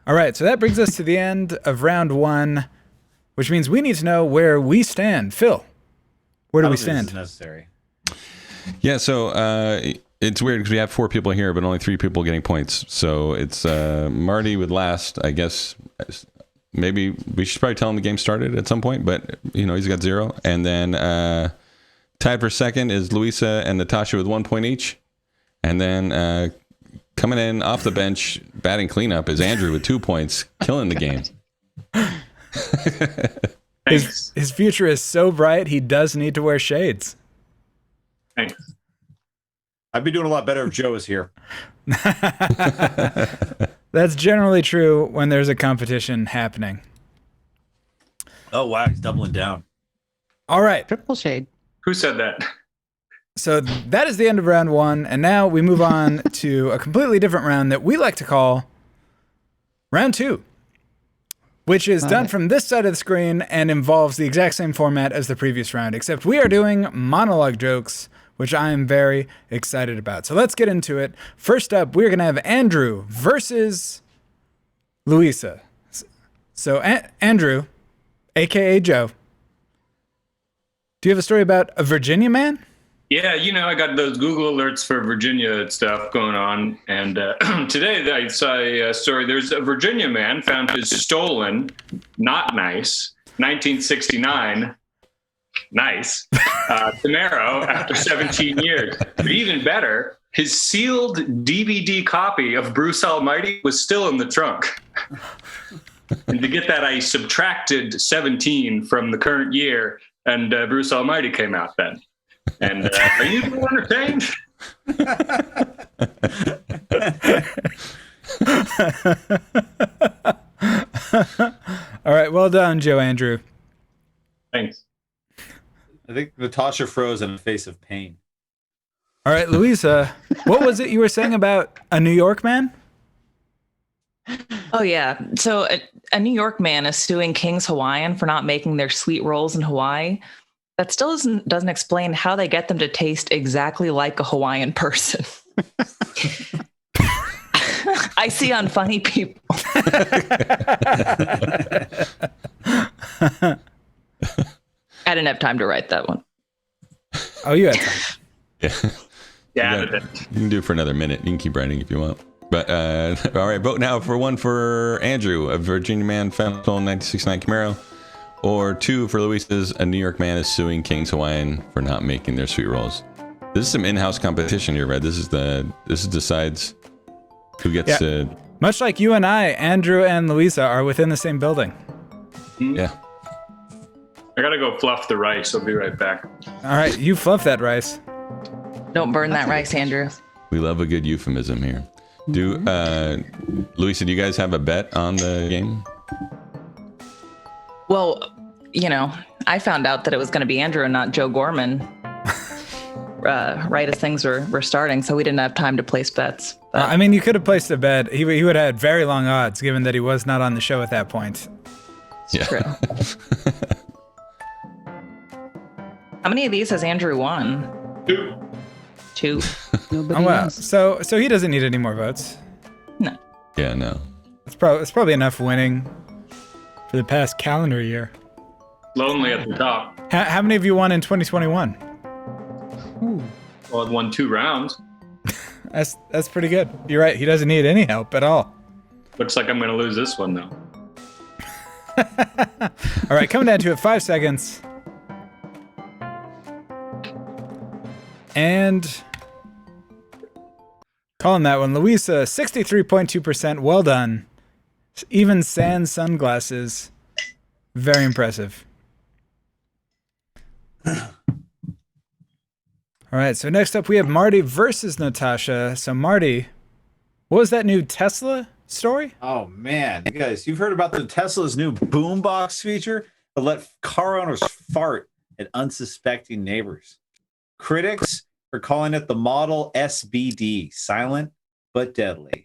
All right, so that brings us to the end of round 1, which means we need to know where we stand. Phil, where do we I don't think stand? this is necessary. Yeah, so it's weird because we have 4 people here, but only 3 people getting points. So it's Marty with last. I guess maybe we should probably tell him the game started at some point, but he's got 0. And then tied for second is Luisa and Natasha with 1 point each. And then coming in off the bench, batting cleanup is Andrew with 2 points, killing the game. Thanks. His future is so bright, he does need to wear shades. Thanks. I'd be doing a lot better if Joe was here. That's generally true when there's a competition happening. Oh, wow. He's doubling down. All right, Triple shade. Who said that? so that is the end of round 1, and now we move on to a completely different round that we like to call round 2, which is done from this side of the screen and involves the exact same format as the previous round, except we are doing monologue jokes, which I am very excited about. So let's get into it. First up, we're going to have Andrew versus Luisa. So Andrew, a.k.a. Joe, do you have a story about a Virginia man? Yeah, I got those Google alerts for Virginia stuff going on. And today I saw a story. There's a Virginia man found his stolen, not nice, 1969, nice, Camaro after 17 years. But even better, his sealed DVD copy of Bruce Almighty was still in the trunk. And to get that, I subtracted 17 from the current year, and Bruce Almighty came out then. And are you entertained? All right, well done, Joe Andrew. Thanks. I think Natasha froze in a face of pain. All right, Luisa, what was it you were saying about a New York man? Oh, yeah. So a New York man is suing King's Hawaiian for not making their sweet rolls in Hawaii. That still doesn't explain how they get them to taste exactly like a Hawaiian person. I see on Funny People. I didn't have time to write that one. Oh, you had time. Yeah. Yeah. You can do it for another minute. You can keep writing if you want. But all right, vote now for 1 for Andrew, a Virginia man found stolen 1969 Camaro, or 2 for Luisa's, a New York man is suing King's Hawaiian for not making their sweet rolls. This is some in-house competition here, Red. This decides who gets to Much like you and I, Andrew and Luisa are within the same building. Yeah. I gotta go fluff the rice. I'll be right back. All right, you fluff that rice. Don't burn that rice, Andrew. We love a good euphemism here. Luisa, do you guys have a bet on the game? Well, I found out that it was going to be Andrew and not Joe Gorman right as things were starting, so we didn't have time to place bets. But I mean, you could have placed a bet. He would have had very long odds, given that he was not on the show at that point. it's true. How many of these has Andrew won? 2. Nobody Oh wow! knows. So he doesn't need any more votes. No. Yeah, no. It's probably enough winning for the past calendar year. Lonely at the top. How many of you won in 2021? Well, I've won 2 rounds. That's pretty good. You're right. He doesn't need any help at all. Looks like I'm gonna lose this one though. All right, coming down to it, 5 seconds. And calling that one, Luisa, 63.2%. Well done. Even sans sunglasses. Very impressive. All right, so next up we have Marty versus Natasha. So Marty, what was that new Tesla story? Oh man, you guys, you've heard about the Tesla's new boombox feature that let car owners fart at unsuspecting neighbors. Critics are calling it the Model SBD, silent but deadly.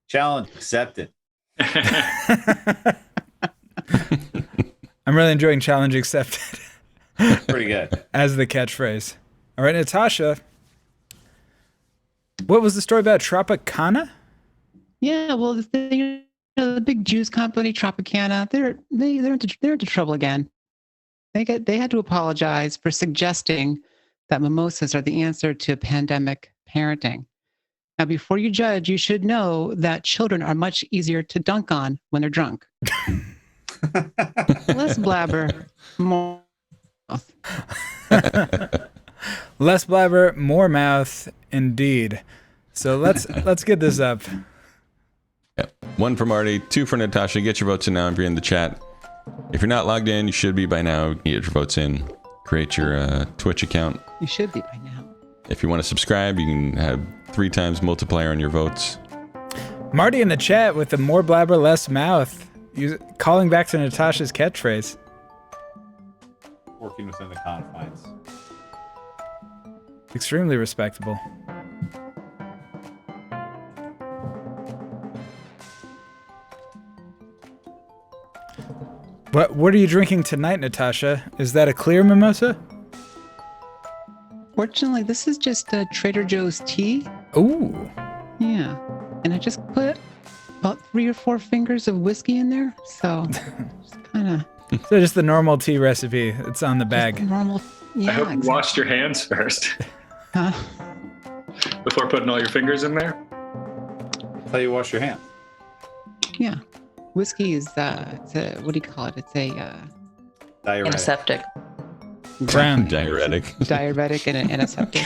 Challenge accepted. I'm really enjoying challenge accepted Pretty good. as the catchphrase. All right, Natasha, what was the story about Tropicana? Yeah, well, the big juice company Tropicana, they're into trouble again. They had to apologize for suggesting that mimosas are the answer to pandemic parenting. Now, before you judge, you should know that children are much easier to dunk on when they're drunk. Less blabber, more mouth. Less blabber, more mouth, indeed. So let's get this up. Yep. 1 for Marty, 2 for Natasha. Get your votes in now if you're in the chat. If you're not logged in, you should be by now. Get your votes in. Create your Twitch account. You should be by now. If you want to subscribe, you can have 3 times multiplier on your votes. Marty in the chat with the more blabber, less mouth, calling back to Natasha's catchphrase. Working within the confines. Extremely respectable. What are you drinking tonight, Natasha? Is that a clear mimosa? Fortunately, this is just a Trader Joe's tea. Ooh. Yeah. And I just put about 3 or 4 fingers of whiskey in there. So just kind of So just the normal tea recipe. It's on the bag. normal. Yeah. I hope you exactly. washed your hands first Huh? before putting all your fingers in there. That's how you wash your hands. Yeah. Whiskey is it's a, what do you call it? It's a Diuretic. Antiseptic. Brown. Diuretic. diuretic and an antiseptic.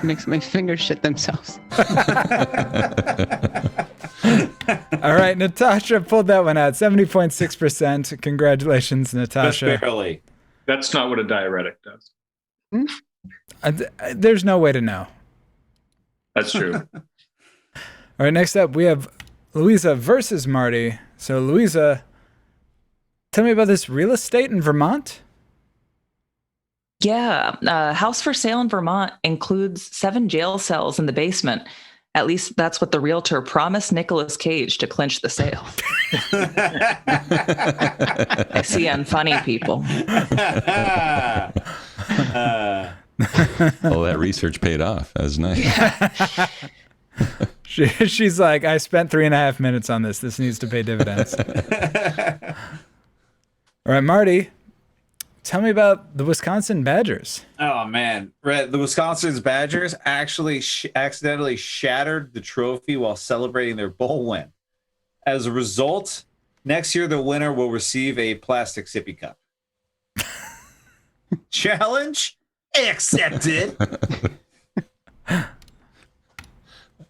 Makes my fingers shit themselves. All right, Natasha pulled that one out. 70.6%. Congratulations, Natasha. Just barely. That's not what a diuretic does. There's no way to know. That's true. All right, next up we have Luisa versus Marty. So Luisa, tell me about this real estate in Vermont. Yeah, house for sale in Vermont includes 7 jail cells in the basement. At least that's what the realtor promised Nicolas Cage to clinch the sale. I see unfunny people. Oh, that research paid off. That was nice. She's like, I spent 3.5 minutes on this. This needs to pay dividends. All right, Marty, tell me about the Wisconsin Badgers. Oh man, the Wisconsin's Badgers actually accidentally shattered the trophy while celebrating their bowl win. As a result, next year the winner will receive a plastic sippy cup. Challenge accepted.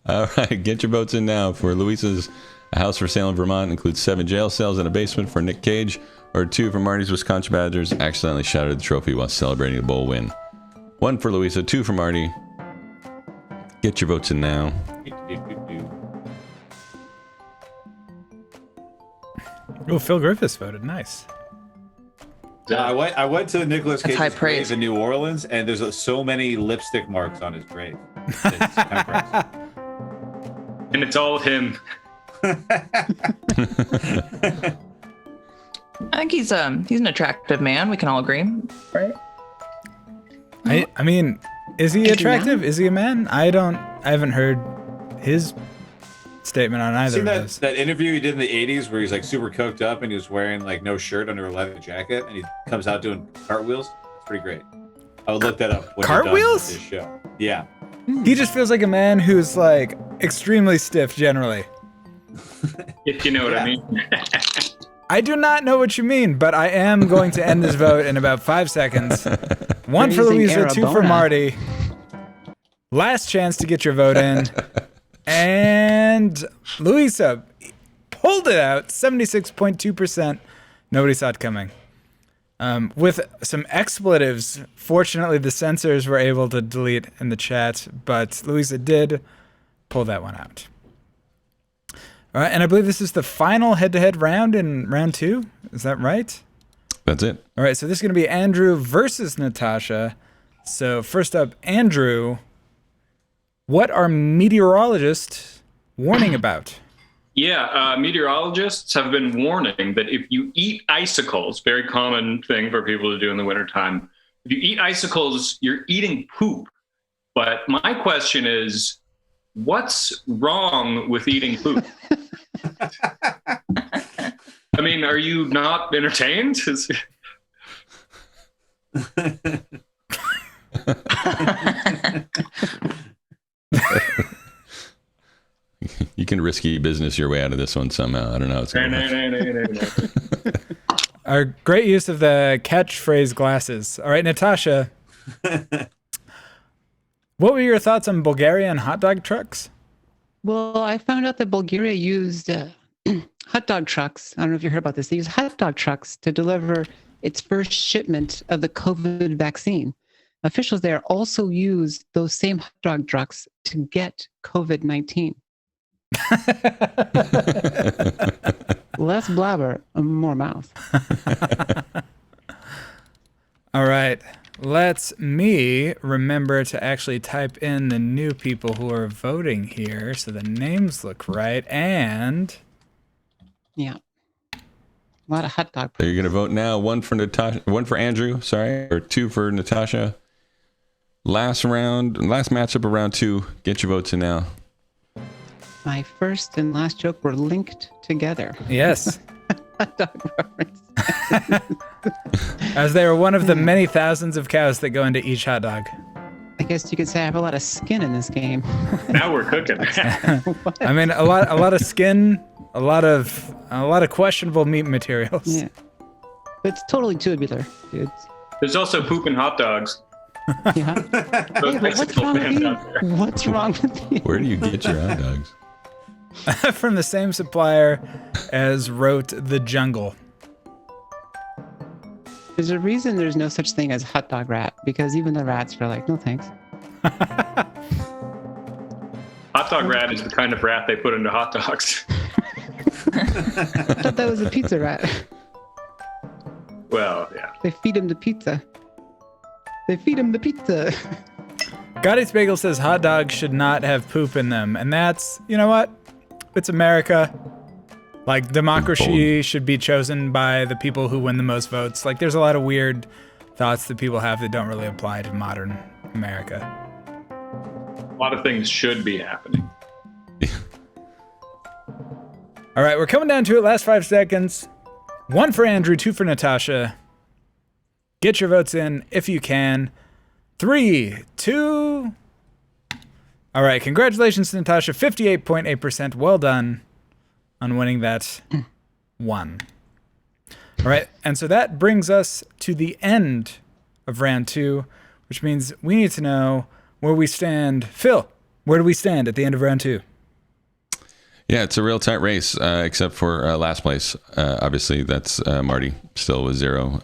All right, get your votes in now for Luisa's A House for Sale in Vermont includes 7 jail cells and a basement for Nick Cage, or 2 for Marty's Wisconsin Badgers accidentally shattered the trophy while celebrating a bowl win. 1 for Luisa, 2 for Marty. Get your votes in now. Oh, Phil Griffiths voted. Nice. I went to Nicolas That's high Cage's praise. grave in New Orleans, and there's so many lipstick marks on his grave. It's kind of gross. And it's all him. I think he's an attractive man. We can all agree, right? I mean, is he attractive? Is he a man? I haven't heard his statement on either Seen of those. that interview he did in the 80s where he's like super coked up and he was wearing like no shirt under a leather jacket and he comes out doing cartwheels? It's pretty great. I would look that up. When you're done with Cartwheels? this show. Yeah. He just feels like a man who's like extremely stiff generally. If you know what I mean. I do not know what you mean, but I am going to end this vote in about 5 seconds. 1 for Praising Luisa, 2 for Arabona. Marty. Last chance to get your vote in. And Luisa pulled it out, 76.2%. Nobody saw it coming. With some expletives, fortunately the censors were able to delete in the chat, but Luisa did pull that one out. All right, and I believe this is the final head-to-head round in round 2. Is that right? That's it. All right, so this is going to be Andrew versus Natasha. So first up, Andrew, what are meteorologists warning about? Yeah, meteorologists have been warning that if you eat icicles, very common thing for people to do in the wintertime, if you eat icicles, you're eating poop. But my question is, what's wrong with eating poop? I mean, are you not entertained? You can risky business your way out of this one somehow. I don't know how it's going to work. Our great use of the catchphrase glasses. All right, Natasha, what were your thoughts on Bulgarian hot dog trucks? Well, I found out that Bulgaria used hot dog trucks. I don't know if you heard about this. They used hot dog trucks to deliver its first shipment of the COVID vaccine. Officials there also used those same hot dog trucks to get COVID-19. Less blabber, more mouth. All right, let's me remember to actually type in the new people who are voting here so the names look right. And Yeah. A lot of hot dog. So you're going to vote now. 1 for Natasha, 1 for Andrew, sorry, or 2 for Natasha. Last matchup of round 2. Get your votes in now. My first and last joke were linked together. yes, Hot dog reference. as they are one of the many thousands of cows that go into each hot dog. I guess you could say I have a lot of skin in this game. Now we're cooking. I mean, a lot of skin, a lot of questionable meat materials. Yeah. It's totally tubular, dudes. There's also poop in hot dogs. Yeah. Those Hey, but what's icicle wrong with fans you? out there. What's wrong with you? Where do you get your hot dogs? From the same supplier as wrote The Jungle. There's a reason there's no such thing as hot dog rat, because even the rats are like, no thanks. Hot dog rat is the kind of rat they put into hot dogs. I thought that was a pizza rat. Well, yeah. They feed him the pizza. They feed him the pizza. Goddard's Bagel says hot dogs should not have poop in them. And that's, you know what? It's America. Like, democracy should be chosen by the people who win the most votes. Like, there's a lot of weird thoughts that people have that don't really apply to modern America. A lot of things should be happening. All right, we're coming down to it. Last 5 seconds. 1 for Andrew, 2 for Natasha. Get your votes in if you can. 3, 2. All right, congratulations to Natasha. 58.8%. Well done on winning that one. All right, and so that brings us to the end of round 2, which means we need to know where we stand. Phil, Where do we stand at the end of round 2? Yeah, it's a real tight race, except for last place. Obviously, that's Marty, still with 0.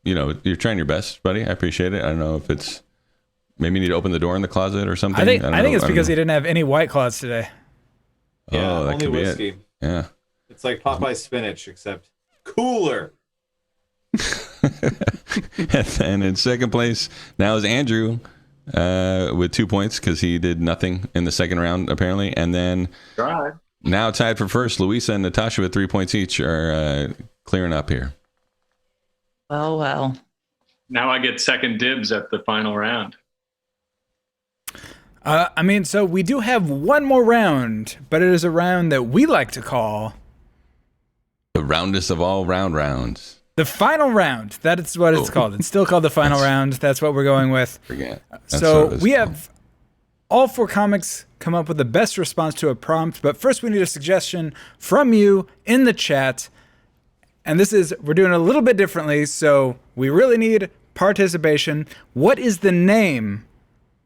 You're trying your best, buddy. I appreciate it. I don't know if it's maybe you need to open the door in the closet or something. I think it's because he didn't have any White Claws today. Yeah, that only could be whiskey. it. Yeah. It's like Popeye spinach, except cooler. And in second place now is Andrew with 2 points because he did nothing in the second round, apparently. And then now tied for first, Luisa and Natasha with 3 points each are clearing up here. Well. Now I get second dibs at the final round. So we do have one more round, but it is a round that we like to call the roundest of all rounds. The final round. That is what it's called. It's still called the final round. That's what we're going with. Forget. So we have all 4 comics come up with the best response to a prompt, but first we need a suggestion from you in the chat. And we're doing it a little bit differently, so we really need participation. What is the name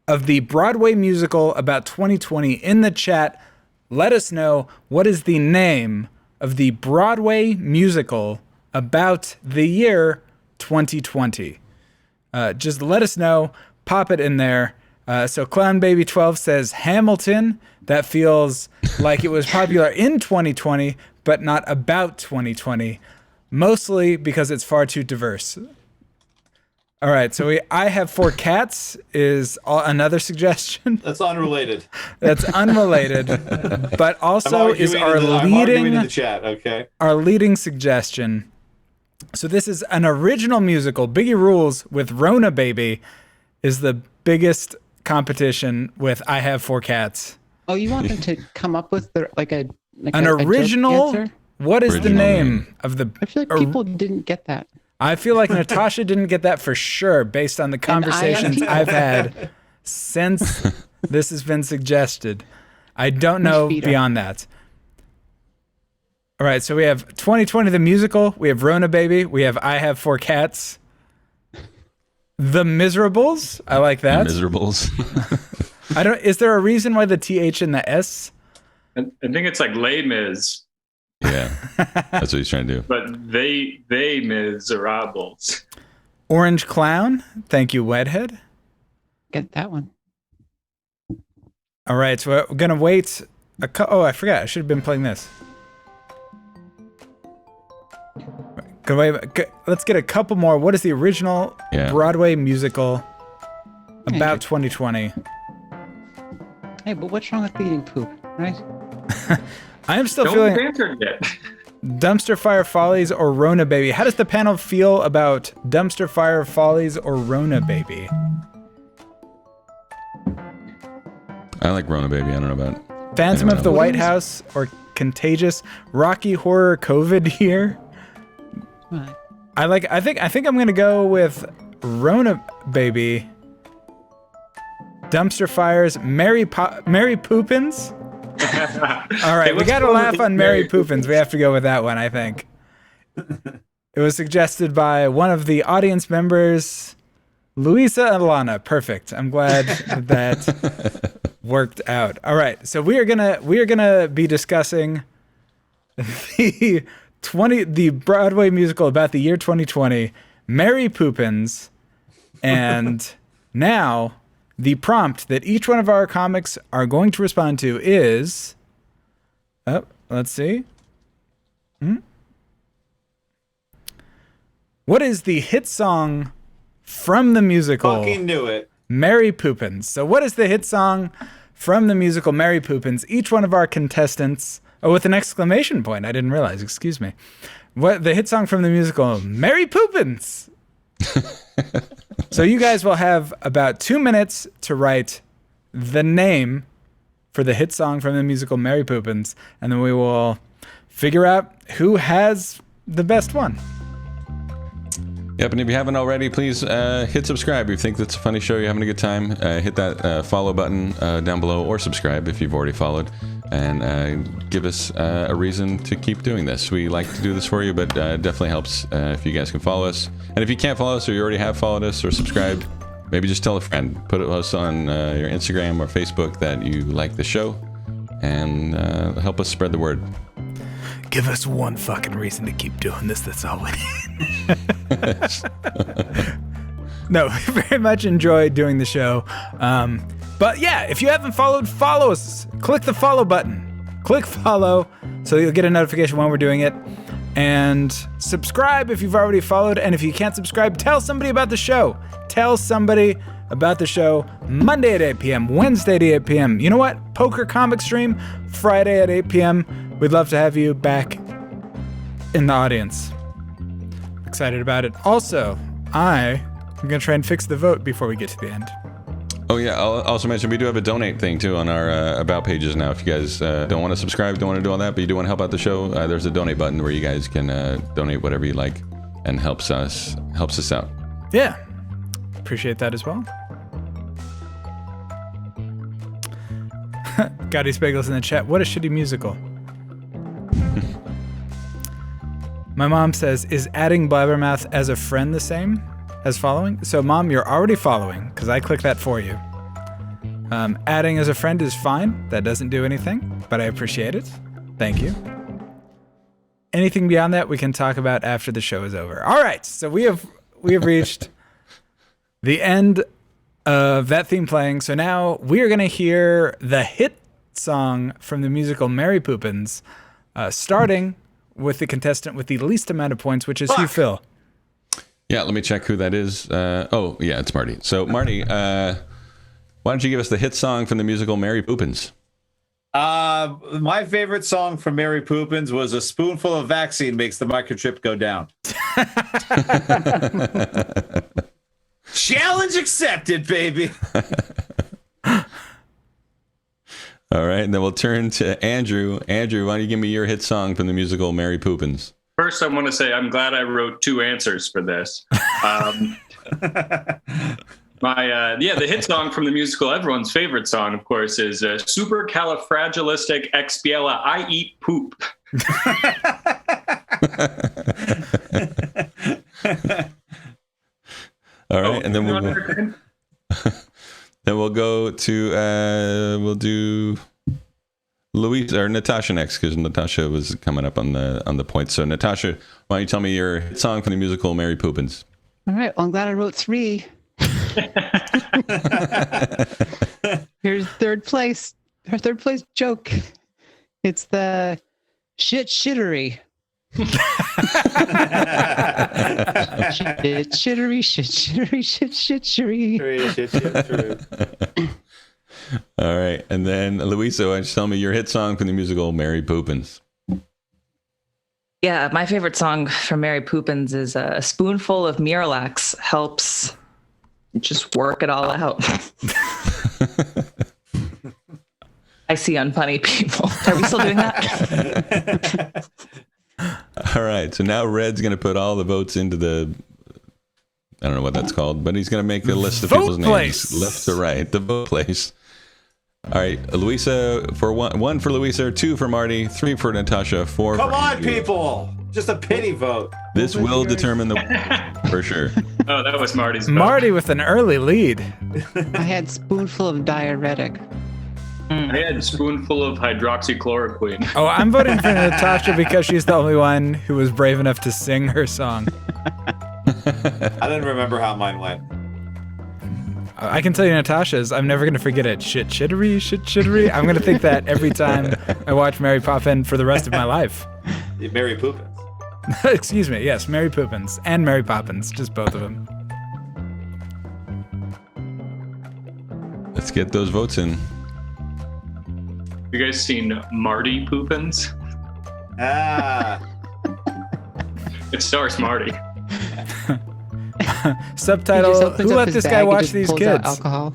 of the Broadway musical about 2020? In the chat, let us know what is the name of the Broadway musical about the year 2020. Just let us know. Pop it in there. So Clown Baby 12 says Hamilton. That feels like it was popular in 2020, but not about 2020. Mostly because it's far too diverse. All right, so I Have 4 Cats is another suggestion. That's unrelated. That's unrelated, but also is I'm arguing in the chat, okay? Our leading suggestion. So this is an original musical. Biggie Rules with Rona Baby is the biggest competition with I Have 4 Cats. Oh, you want them to come up with an original? Answer? What is the name of the? I feel like people didn't get that. I feel like Natasha didn't get that for sure based on the conversations I've had since this has been suggested. I don't know beyond that. All right, so we have 2020 the musical, we have Rona Baby, we have I Have 4 Cats. The Miserables, I like that. Miserables. Is there a reason why the TH and the S? I think it's like Les Mis. Yeah, that's what he's trying to do. But they Miserables. Orange Clown. Thank you, Wedhead. Get that one. All right, so we're going to wait. I forgot. I should have been playing this. Let's get a couple more. What is the original Broadway musical about 2020? Hey, but what's wrong with eating poop, right? I am still feeling Dumpster Fire Follies or Rona Baby. How does the panel feel about Dumpster Fire Follies or Rona Baby? I like Rona Baby. I don't know about Phantom of the White House or Contagious. Rocky Horror COVID Year. What? I think I'm gonna go with Rona Baby. Dumpster Fires. Mary Poopins. All right, we got to laugh on Mary Poopins. We have to go with that one, I think. It was suggested by one of the audience members, Luisa and Alana. Perfect. I'm glad that worked out. All right, so we are gonna be discussing the Broadway musical about the year 2020, Mary Poopins, and now. The prompt that each one of our comics are going to respond to is... let's see. What is the hit song from the musical... Fucking knew it. Mary Poopins. So what is the hit song from the musical Mary Poopins? Each one of our contestants... Oh, with an exclamation point. I didn't realize. Excuse me. What the hit song from the musical Mary Poopins? So you guys will have about 2 minutes to write the name for the hit song from the musical Mary Poopins, and then we will figure out who has the best one. Yep, and if you haven't already, please hit subscribe. If you think that's a funny show, you're having a good time, hit that follow button down below, or subscribe if you've already followed, and give us a reason to keep doing this. We like to do this for you, but definitely helps if you guys can follow us. And if you can't follow us, or you already have followed us or subscribed, maybe just tell a friend. Put us on your Instagram or Facebook that you like the show, and help us spread the word. Give us one fucking reason to keep doing this. That's all we need. No, we very much enjoy doing the show. But yeah, if you haven't followed, follow us. Click the follow button. Click follow so you'll get a notification when we're doing it. And subscribe if you've already followed. And if you can't subscribe, tell somebody about the show. Tell somebody about the show. Monday at 8 p.m., Wednesday at 8 p.m. You know what? Poker comic stream, Friday at 8 p.m. We'd love to have you back in the audience. Excited about it. Also, I'm going to try and fix the vote before we get to the end. Oh, yeah. I'll also mention we do have a donate thing, too, on our About pages now. If you guys don't want to subscribe, don't want to do all that, but you do want to help out the show, there's a donate button where you guys can donate whatever you like and helps us out. Yeah. Appreciate that as well. Gotti Spagels in the chat. What a shitty musical. My mom says, is adding Blabbermouth as a friend the same as following? So, Mom, you're already following, because I clicked that for you. Adding as a friend is fine. That doesn't do anything, but I appreciate it. Thank you. Anything beyond that, we can talk about after the show is over. All right, so we have reached the end of that theme playing. So now we are going to hear the hit song from the musical Mary Poppins, starting with the contestant with the least amount of points, which is you, Phil. Yeah, let me check who that is. It's Marty. So, Marty, why don't you give us the hit song from the musical Mary Poppins? My favorite song from Mary Poppins was "A Spoonful of Vaccine Makes the Microchip Go Down." Challenge accepted, baby. All right, and then we'll turn to Andrew. Andrew, why don't you give me your hit song from the musical Mary Poppins? First, I want to say I'm glad I wrote two answers for this. The hit song from the musical, everyone's favorite song, of course, is Supercalifragilisticexpialidocious. I eat poop. All right, and then we'll go to we'll do Luisa or Natasha next, because Natasha was coming up on the point. So Natasha, why don't you tell me your hit song from the musical Mary Poppins? All right. Well, I'm glad I wrote 3. Here's third place. Her third place joke. It's the shittery. shittery. All right, and then Luisa, why don't you tell me your hit song from the musical Mary Poppins? Yeah, my favorite song from Mary Poppins is "A Spoonful of Miralax Helps Just Work It All Out." I see unfunny people. Are we still doing that? All right, so now Red's going to put all the votes into the, I don't know what that's called, but he's going to make a list of people's names left to right, the vote place. All right, Luisa for one for Luisa, 2 for Marty, 3 for Natasha, 4 Come for on, Andrew. people! Just a pity vote. This will determine the winner, for sure. Oh, that was Marty's vote. Marty with an early lead. I had spoonful of diuretic. I had a spoonful of hydroxychloroquine. Oh, I'm voting for Natasha because she's the only one who was brave enough to sing her song. I didn't remember how mine went. I can tell you Natasha's, I'm never going to forget it. Shittery. I'm going to think that every time I watch Mary Poppins for the rest of my life. Mary Poppins. Excuse me. Yes, Mary Poppins and Mary Poppins. Just both of them. Let's get those votes in. You guys seen Marty Poopins? Ah. It stars Marty. Subtitle, who let this guy watch these kids? Alcohol.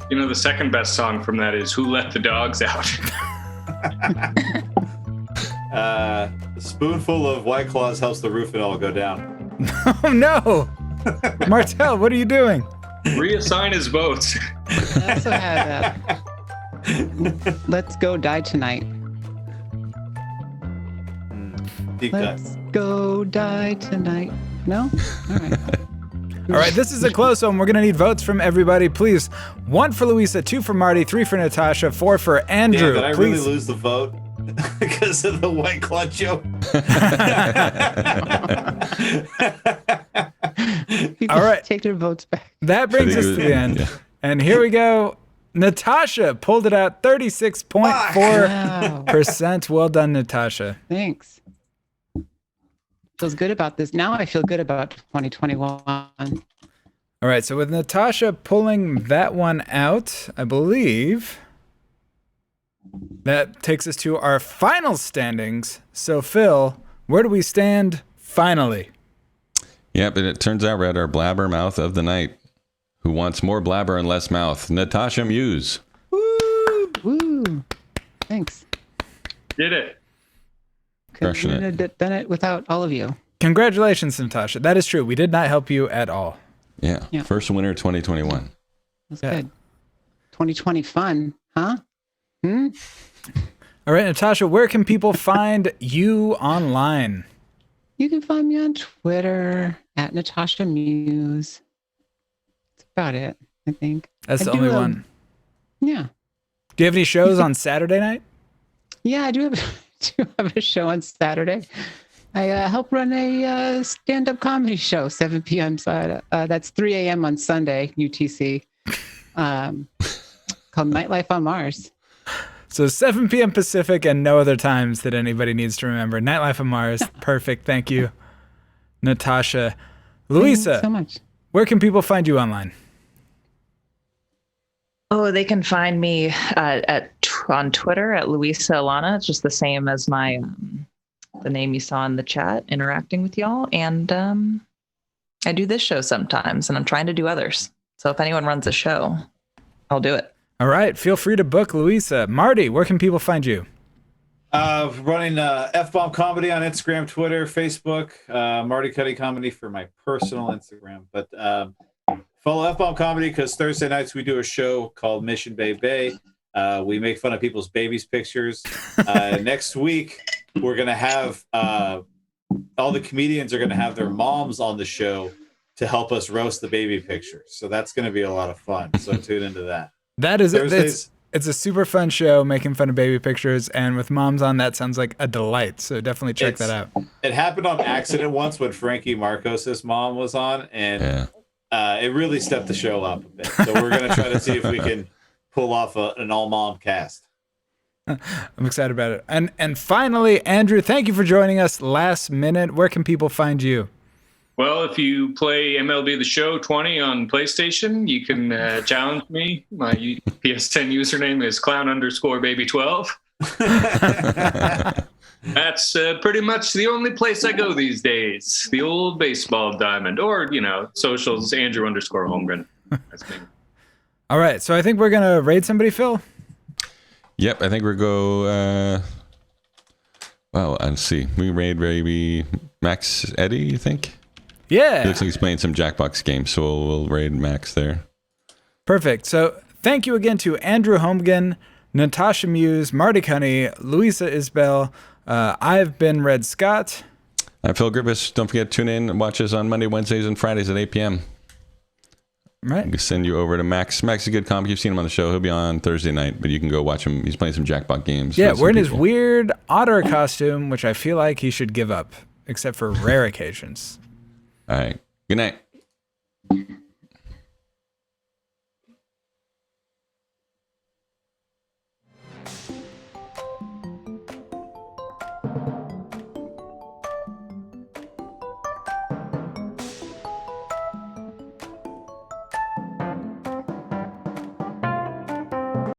You know, the second best song from that is "Who Let the Dogs Out." A spoonful of White Claws helps the roof and all go down. Oh no! Martel, what are you doing? Reassign his votes. I also had Let's Go Die Tonight. Deep cut. Let's go die tonight. No? All right. All right, this is a close one. We're going to need votes from everybody. Please, 1 for Luisa, 2 for Marty, 3 for Natasha, 4 for Andrew. Did I Please. really lose the vote because of the White Claw joke? People All right. take their votes back. That brings us to the end. Yeah. And here we go. Natasha pulled it out 36.4%. Well done, Natasha. Thanks. Feels good about this. Now I feel good about 2021. All right, so with Natasha pulling that one out, I believe that takes us to our final standings. So, Phil, where do we stand finally? Yep, and it turns out we're at our Blabbermouth of the night. Who wants more blabber and less mouth? Natasha Muse. Woo! Woo! Thanks. Did it. Crushing it. Couldn't have done it without all of you. Congratulations, Natasha. That is true. We did not help you at all. Yeah. First winner 2021. That's good. 2020 fun, huh? All right, Natasha, where can people find you online? You can find me on Twitter at Natasha Muse. That's about it, I think. That's the only one. Yeah. Do you have any shows on Saturday night? Yeah, I do have a show on Saturday. I help run a stand-up comedy show, 7 p.m. That's 3 a.m. on Sunday, UTC, called Nightlife on Mars. So 7 p.m. Pacific and no other times that anybody needs to remember. Nightlife on Mars. Perfect. Thank you, Natasha. Luisa, Thank you so much. Where can people find you online? Oh, they can find me on Twitter at Luisa Alana. It's just the same as my the name you saw in the chat, interacting with y'all. And I do this show sometimes, and I'm trying to do others. So if anyone runs a show, I'll do it. All right. Feel free to book Luisa. Marty, where can people find you? Running F-Bomb Comedy on Instagram, Twitter, Facebook. Marty Cunnie Comedy for my personal Instagram. But follow F-Bomb Comedy because Thursday nights we do a show called Mission Bay Bay. We make fun of people's babies' pictures. Next week, we're going to have all the comedians are going to have their moms on the show to help us roast the baby pictures. So that's going to be a lot of fun. So tune into that. That is it's a super fun show making fun of baby pictures, and with moms on, that sounds like a delight. So definitely check that out. It happened on accident once when Frankie Marcos's mom was on, and it really stepped the show up a bit. So we're going to try to see if we can pull off an all-mom cast. I'm excited about it. And finally, Andrew, thank you for joining us last minute. Where can people find you? Well, if you play MLB The Show 20 on PlayStation, you can challenge me. My PSN username is clown_baby12. That's pretty much the only place I go these days. The old baseball diamond, or, socials, Andrew_Holmgren. That's me. All right. So I think we're going to raid somebody, Phil. Yep. I think we'll go, let's see. We raid maybe Max Eddie, you think? Yeah. He looks like he's playing some Jackbox games, so we'll raid Max there. Perfect. So thank you again to Andrew Holmgren, Natasha Muse, Marty Cunnie, Luisa Isbell. I've been Red Scott. I'm Phil Griffiths. Don't forget to tune in and watch us on Monday, Wednesdays, and Fridays at 8 p.m. Right. We can send you over to Max. Max is a good comic. You've seen him on the show. He'll be on Thursday night, but you can go watch him. He's playing some Jackbox games. Yeah, wearing his weird otter costume, which I feel like he should give up, except for rare occasions. All right. Good night.